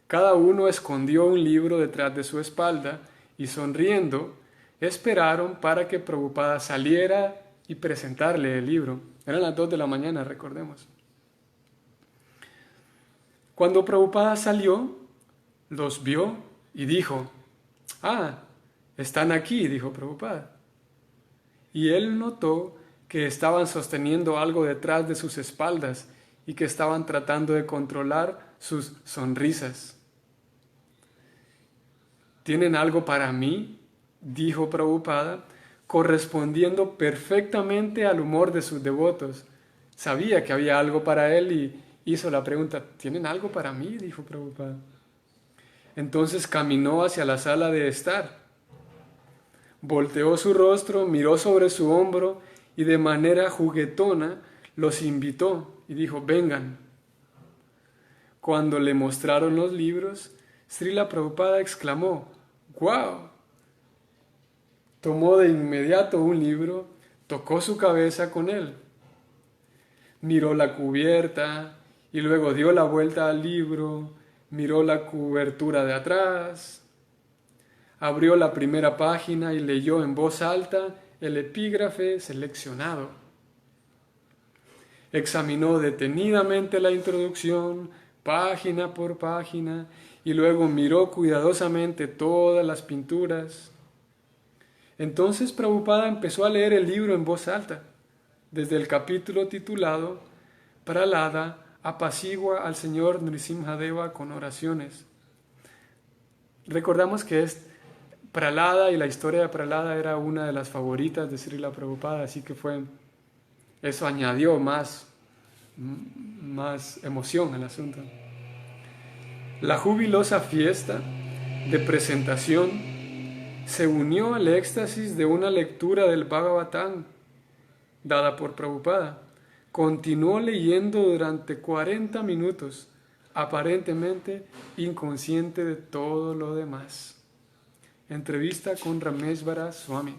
[SPEAKER 1] cada uno escondió un libro detrás de su espalda y sonriendo, esperaron para que Prabhupada saliera y presentarle el libro. Eran las 2 de la mañana, recordemos. Cuando Prabhupada salió, los vio y dijo, «Ah, están aquí», dijo Prabhupada. Y él notó que estaban sosteniendo algo detrás de sus espaldas y que estaban tratando de controlar sus sonrisas. «¿Tienen algo para mí?», dijo Prabhupada, correspondiendo perfectamente al humor de sus devotos. Sabía que había algo para él y hizo la pregunta, «¿Tienen algo para mí?», dijo Prabhupada. Entonces caminó hacia la sala de estar. Volteó su rostro, miró sobre su hombro y de manera juguetona los invitó y dijo, «Vengan». Cuando le mostraron los libros, Srila Prabhupada exclamó, «¡Guau!». Tomó de inmediato un libro, tocó su cabeza con él, miró la cubierta y luego dio la vuelta al libro, miró la cobertura de atrás, abrió la primera página y leyó en voz alta el epígrafe seleccionado. Examinó detenidamente la introducción, página por página, y luego miró cuidadosamente todas las pinturas. Entonces Prabhupada empezó a leer el libro en voz alta, desde el capítulo titulado Prahlada apacigua al señor Nrisimhadeva con oraciones. Recordamos que Prahlada y la historia de Prahlada era una de las favoritas de Srila Prabhupada, así que fue eso añadió más emoción al asunto. La jubilosa fiesta de presentación se unió al éxtasis de una lectura del Bhagavatam dada por Prabhupada. Continuó leyendo durante 40 minutos, aparentemente inconsciente de todo lo demás. Entrevista con Rameshvara Swami.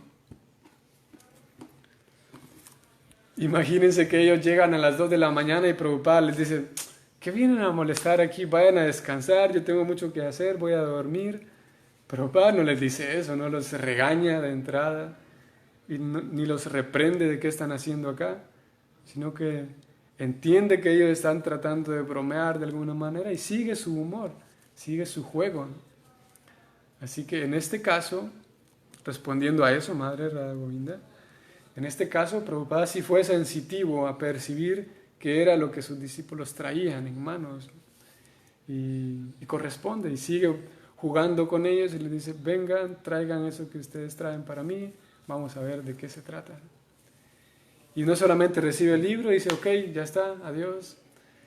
[SPEAKER 1] Imagínense que ellos llegan a las 2 de la mañana y Prabhupada les dice: ¿qué vienen a molestar aquí? Vayan a descansar, yo tengo mucho que hacer, voy a dormir. Prabhupada no les dice eso, no los regaña de entrada y ni los reprende de qué están haciendo acá, sino que entiende que ellos están tratando de bromear de alguna manera y sigue su humor, sigue su juego. Así que en este caso, respondiendo a eso, Madre Radha Govinda, en este caso Prabhupada sí fue sensitivo a percibir qué era lo que sus discípulos traían en manos y corresponde y sigue jugando con ellos y les dice: vengan, traigan eso que ustedes traen para mí, vamos a ver de qué se trata. Y no solamente recibe el libro y dice: ok, ya está, adiós,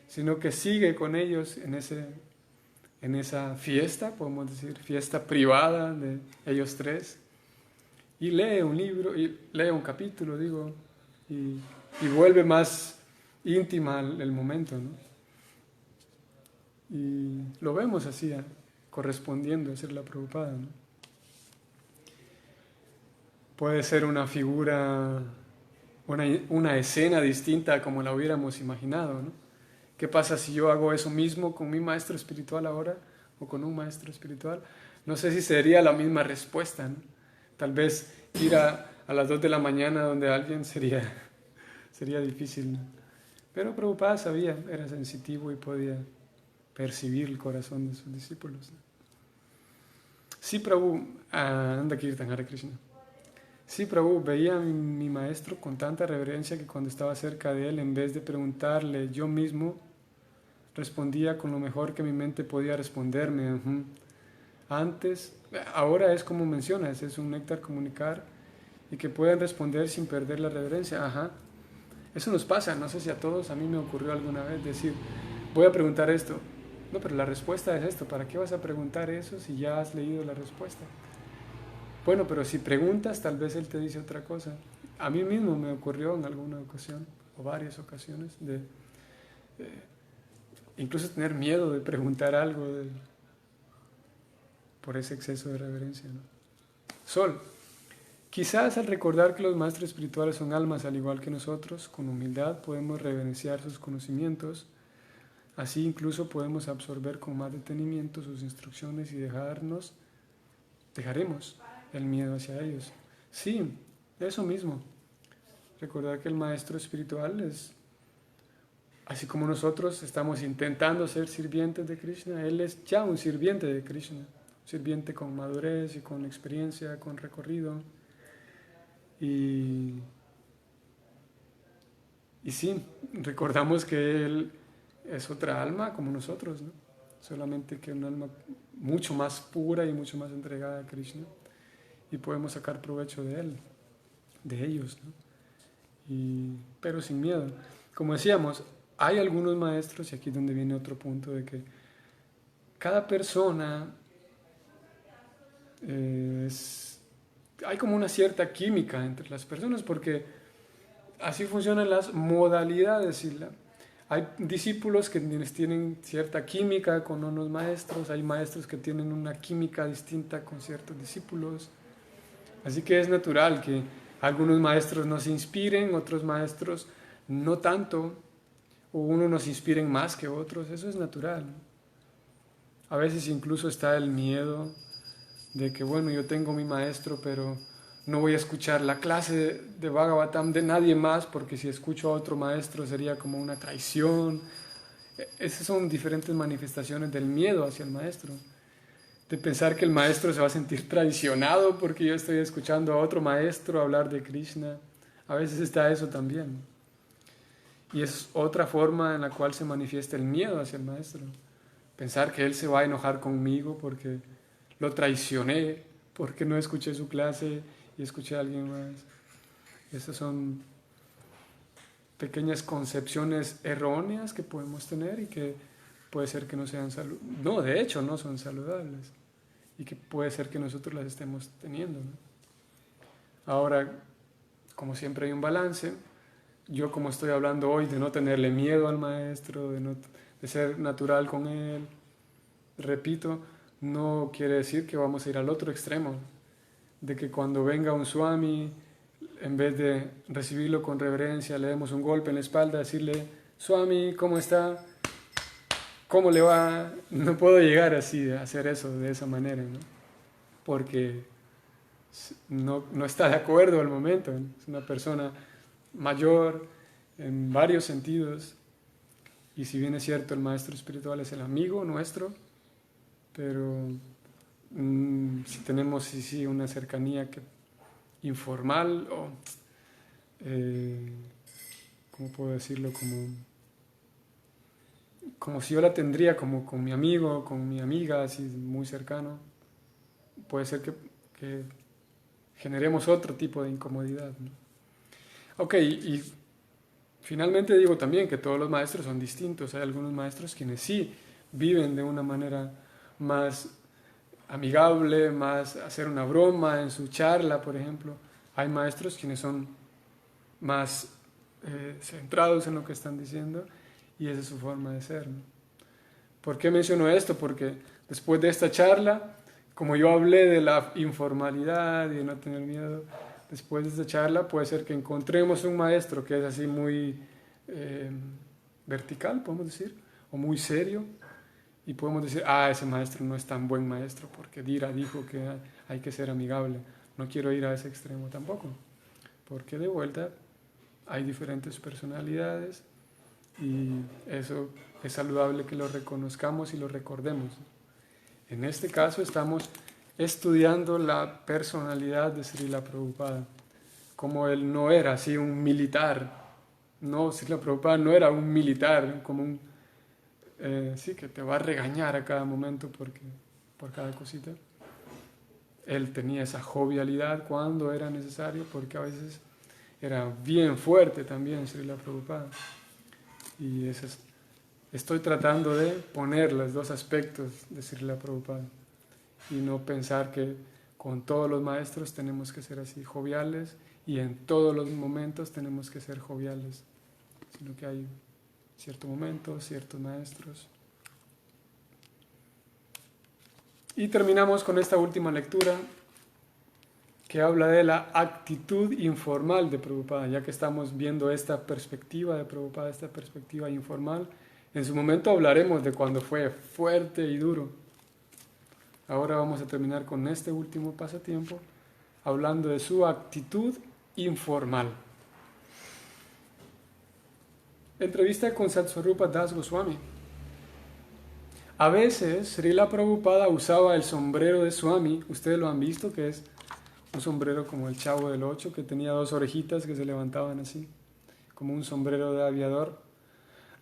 [SPEAKER 1] sino que sigue con ellos en esa fiesta, podemos decir, fiesta privada de ellos tres, y lee un libro, y lee un capítulo, digo, y vuelve más íntima el momento, ¿no? Y lo vemos así, correspondiendo a ser la Prabhupada, ¿no? Puede ser una figura, una escena distinta como la hubiéramos imaginado, ¿no? ¿Qué pasa si yo hago eso mismo con mi maestro espiritual ahora o con un maestro espiritual? No sé si sería la misma respuesta, ¿no? Tal vez ir a las 2 de la mañana donde alguien sería difícil, ¿no? Pero Prabhupada sabía, era sensitivo y podía percibir el corazón de sus discípulos, ¿no? Sí, Prabhu, anda Kirtan, Hare Krishna. Sí, Prabhu, veía a mi maestro con tanta reverencia que cuando estaba cerca de él, en vez de preguntarle yo mismo, respondía con lo mejor que mi mente podía responderme. Antes, ahora es como mencionas, es un néctar comunicar y que puedan responder sin perder la reverencia. Eso nos pasa, no sé si a todos, a mí me ocurrió alguna vez decir: voy a preguntar esto. No, pero la respuesta es esto, ¿para qué vas a preguntar eso si ya has leído la respuesta? Bueno, pero si preguntas, tal vez él te dice otra cosa. A mí mismo me ocurrió en alguna ocasión, o varias ocasiones, de incluso tener miedo de preguntar algo por ese exceso de reverencia, ¿no? Sol, quizás al recordar que los maestros espirituales son almas al igual que nosotros, con humildad podemos reverenciar sus conocimientos, así incluso podemos absorber con más detenimiento sus instrucciones y dejaremos el miedo hacia ellos. Sí, eso mismo. Recordar que el maestro espiritual es, así como nosotros estamos intentando ser sirvientes de Krishna, él es ya un sirviente de Krishna, un sirviente con madurez y con experiencia, con recorrido. Y sí, recordamos que él es otra alma como nosotros, ¿no? Solamente que un alma mucho más pura y mucho más entregada a Krishna, y podemos sacar provecho de él, de ellos, ¿no? Pero sin miedo. Como decíamos, hay algunos maestros, y aquí es donde viene otro punto, de que cada persona hay como una cierta química entre las personas, porque así funcionan las modalidades. Hay discípulos que tienen cierta química con unos maestros, hay maestros que tienen una química distinta con ciertos discípulos. Así que es natural que algunos maestros nos inspiren, otros maestros no tanto, o unos nos inspiren más que otros, eso es natural. A veces incluso está el miedo de que, bueno, yo tengo mi maestro, pero no voy a escuchar la clase de Bhagavatam de nadie más, porque si escucho a otro maestro sería como una traición. Esas son diferentes manifestaciones del miedo hacia el maestro, de pensar que el maestro se va a sentir traicionado porque yo estoy escuchando a otro maestro hablar de Krishna. A veces está eso también. Y es otra forma en la cual se manifiesta el miedo hacia el maestro. Pensar que él se va a enojar conmigo porque lo traicioné, porque no escuché su clase y escuché a alguien más. Esas son pequeñas concepciones erróneas que podemos tener y que puede ser que no sean saludables. No, de hecho no son saludables y que puede ser que nosotros las estemos teniendo, ¿no? Ahora, como siempre hay un balance. Yo, como estoy hablando hoy de no tenerle miedo al maestro, de ser natural con él, repito, no quiere decir que vamos a ir al otro extremo, de que cuando venga un swami, en vez de recibirlo con reverencia, le demos un golpe en la espalda, decirle, Swami, ¿cómo está? ¿Cómo le va? No puedo llegar así, a hacer eso de esa manera, ¿no? Porque no está de acuerdo al momento, ¿no? Es una persona mayor en varios sentidos, y si bien es cierto el maestro espiritual es el amigo nuestro, pero si tenemos sí, una cercanía informal o, ¿cómo puedo decirlo? Como si yo la tendría como con mi amigo, con mi amiga, así muy cercano, puede ser que generemos otro tipo de incomodidad, ¿no? Ok, y finalmente digo también que todos los maestros son distintos. Hay algunos maestros quienes sí viven de una manera más amigable, más hacer una broma en su charla, por ejemplo. Hay maestros quienes son más centrados en lo que están diciendo y esa es su forma de ser, ¿no? ¿Por qué menciono esto? Porque después de esta charla, como yo hablé de la informalidad y de no tener miedo, después de esta charla puede ser que encontremos un maestro que es así muy vertical, podemos decir, o muy serio, y podemos decir, ese maestro no es tan buen maestro porque Dira dijo que hay que ser amigable. No quiero ir a ese extremo tampoco, porque de vuelta hay diferentes personalidades y eso es saludable que lo reconozcamos y lo recordemos. En este caso estamos estudiando la personalidad de Srila Prabhupada, como él no era así un militar. No, Srila Prabhupada no era un militar, como un sí, que te va a regañar a cada momento por cada cosita. Él tenía esa jovialidad cuando era necesario, porque a veces era bien fuerte también Srila Prabhupada. Y estoy tratando de poner los dos aspectos de Srila Prabhupada y no pensar que con todos los maestros tenemos que ser así joviales y en todos los momentos tenemos que ser joviales, sino que hay cierto momento, ciertos maestros. Y terminamos con esta última lectura que habla de la actitud informal de Prabhupada, ya que estamos viendo esta perspectiva de Prabhupada, esta perspectiva informal. En su momento hablaremos de cuando fue fuerte y duro. Ahora vamos a terminar con este último pasatiempo, hablando de su actitud informal. Entrevista con Satsvarupa Das Goswami. A veces Srila Prabhupada usaba el sombrero de Swami. Ustedes lo han visto, que es un sombrero como el Chavo del Ocho, que tenía dos orejitas que se levantaban así, como un sombrero de aviador.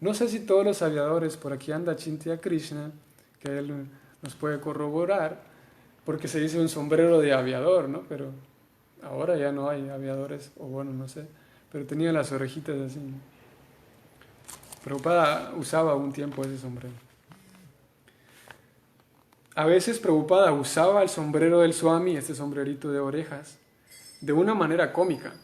[SPEAKER 1] No sé si todos los aviadores, por aquí anda Chintya Krishna, que él nos puede corroborar, porque se dice un sombrero de aviador, ¿no? Pero ahora ya no hay aviadores, o bueno, no sé, pero tenía las orejitas así. Prabhupada usaba un tiempo ese sombrero. A veces Prabhupada usaba el sombrero del Swami, este sombrerito de orejas, de una manera cómica,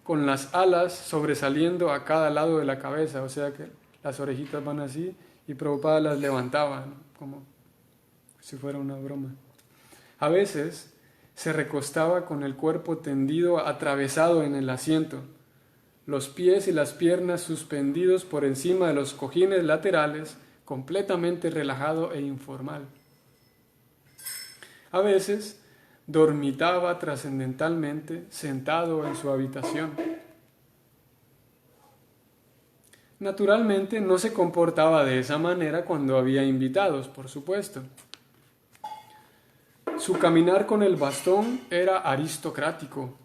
[SPEAKER 1] con las alas sobresaliendo a cada lado de la cabeza, o sea que las orejitas van así y Prabhupada las levantaba, ¿no? Como si fuera una broma. A veces se recostaba con el cuerpo tendido atravesado en el asiento, los pies y las piernas suspendidos por encima de los cojines laterales, completamente relajado e informal. A veces dormitaba trascendentalmente sentado en su habitación. Naturalmente no se comportaba de esa manera cuando había invitados, por supuesto. Su caminar con el bastón era aristocrático,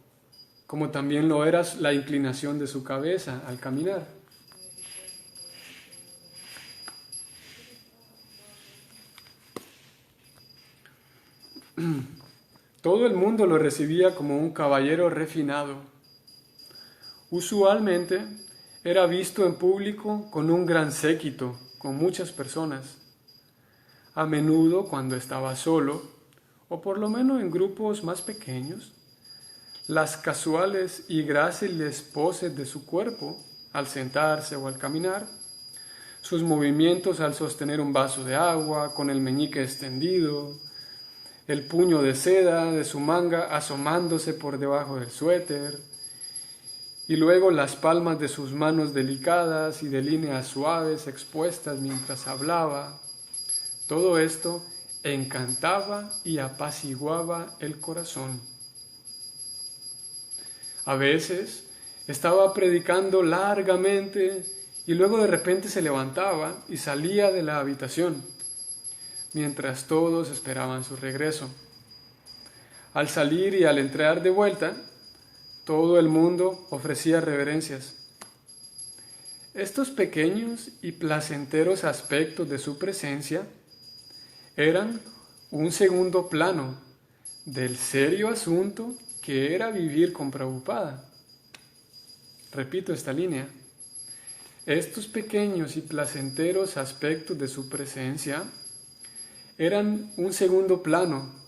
[SPEAKER 1] como también lo era la inclinación de su cabeza al caminar. Todo el mundo lo recibía como un caballero refinado. Usualmente, era visto en público con un gran séquito, con muchas personas. A menudo, cuando estaba solo, o por lo menos en grupos más pequeños, las casuales y gráciles poses de su cuerpo, al sentarse o al caminar, sus movimientos al sostener un vaso de agua con el meñique extendido, el puño de seda de su manga asomándose por debajo del suéter, y luego las palmas de sus manos delicadas y de líneas suaves expuestas mientras hablaba. Todo esto encantaba y apaciguaba el corazón. A veces estaba predicando largamente y luego de repente se levantaba y salía de la habitación, mientras todos esperaban su regreso. Al salir y al entrar de vuelta, todo el mundo ofrecía reverencias. Estos pequeños y placenteros aspectos de su presencia eran un segundo plano del serio asunto que era vivir con Prabhupada. Repito esta línea. Estos pequeños y placenteros aspectos de su presencia eran un segundo plano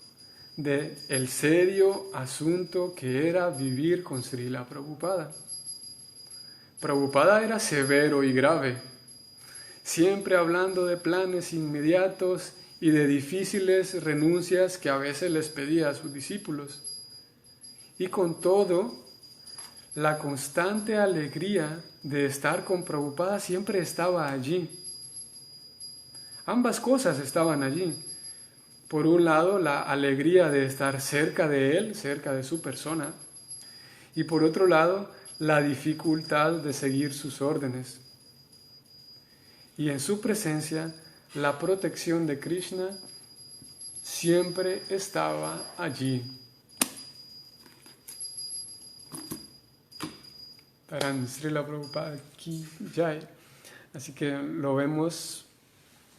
[SPEAKER 1] del serio asunto que era vivir con Srila Prabhupada. Prabhupada era severo y grave, siempre hablando de planes inmediatos y de difíciles renuncias que a veces les pedía a sus discípulos. Y con todo, la constante alegría de estar con Prabhupada siempre estaba allí. Ambas cosas estaban allí. Por un lado, la alegría de estar cerca de él, cerca de su persona, y por otro lado, la dificultad de seguir sus órdenes. Y en su presencia, la protección de Krishna siempre estaba allí. Taran Srila Prabhupada Ki Jai. Así que lo vemos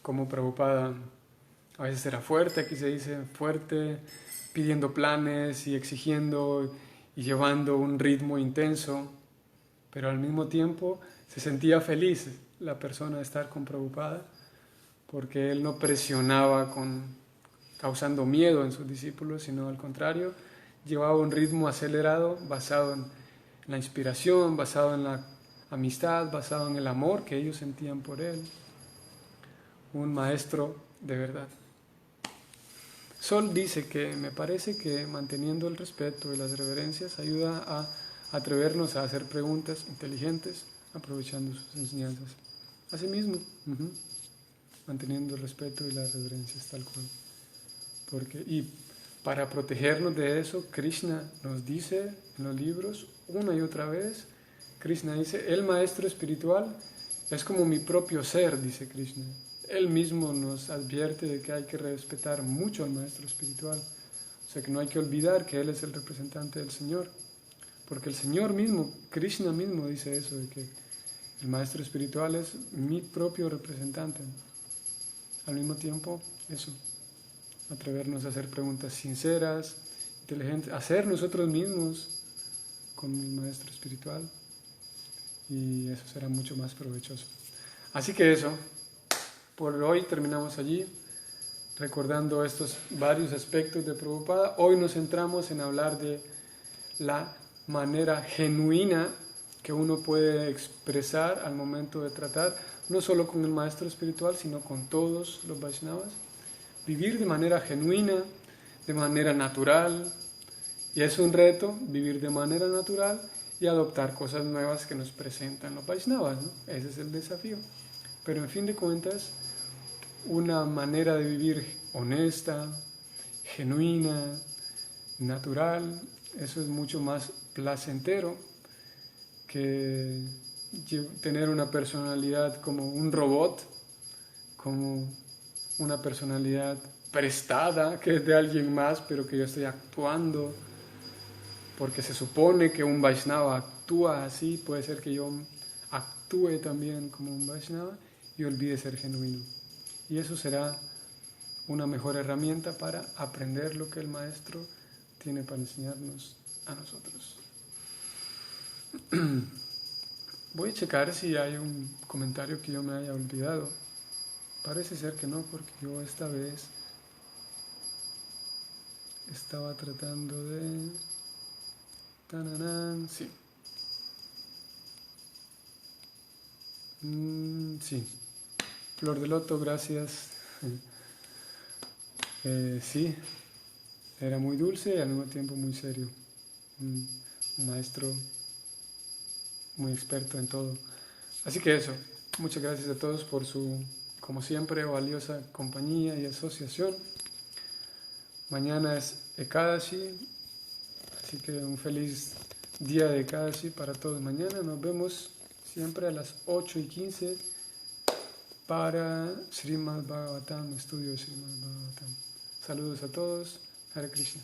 [SPEAKER 1] como Prabhupada a veces era fuerte, aquí se dice fuerte, pidiendo planes y exigiendo y llevando un ritmo intenso, pero al mismo tiempo se sentía feliz la persona de estar con Prabhupada, porque él no presionaba causando miedo en sus discípulos, sino al contrario, llevaba un ritmo acelerado basado en la inspiración, basado en la amistad, basado en el amor que ellos sentían por él. Un maestro de verdad. Sol dice que me parece que manteniendo el respeto y las reverencias ayuda a atrevernos a hacer preguntas inteligentes aprovechando sus enseñanzas. Asimismo, manteniendo el respeto y las reverencias tal cual. Y para protegernos de eso, Krishna nos dice en los libros una y otra vez, Krishna dice, el maestro espiritual es como mi propio ser, dice Krishna. Él mismo nos advierte de que hay que respetar mucho al maestro espiritual. O sea que no hay que olvidar que él es el representante del Señor. Porque el Señor mismo, Krishna mismo dice eso, de que el maestro espiritual es mi propio representante. Al mismo tiempo, eso, atrevernos a hacer preguntas sinceras, inteligentes, hacer nosotros mismos con el maestro espiritual. Y eso será mucho más provechoso. Así que eso. Por hoy terminamos allí, recordando estos varios aspectos de Prabhupada. Hoy nos centramos en hablar de la manera genuina que uno puede expresar al momento de tratar, no solo con el maestro espiritual, sino con todos los Vaishnavas. Vivir de manera genuina, de manera natural. Y es un reto vivir de manera natural y adoptar cosas nuevas que nos presentan los Vaishnavas, ¿no? Ese es el desafío. Pero en fin de cuentas, una manera de vivir honesta, genuina, natural, eso es mucho más placentero que tener una personalidad como un robot, como una personalidad prestada que es de alguien más, pero que yo estoy actuando, porque se supone que un Vaishnava actúa así, puede ser que yo actúe también como un Vaishnava y olvide ser genuino. Y eso será una mejor herramienta para aprender lo que el maestro tiene para enseñarnos a nosotros. Voy a checar si hay un comentario que yo me haya olvidado. Parece ser que no, porque yo esta vez estaba tratando de... ¡Tananán! Sí. Sí. Flor de Loto, gracias. Sí, era muy dulce y al mismo tiempo muy serio. Un maestro muy experto en todo. Así que eso, muchas gracias a todos por su, como siempre, valiosa compañía y asociación. Mañana es Ekadashi, así que un feliz día de Ekadashi para todos. Mañana nos vemos siempre a las 8:15 para Srimad Bhagavatam, estudio de Srimad Bhagavatam. Saludos a todos. Hare Krishna.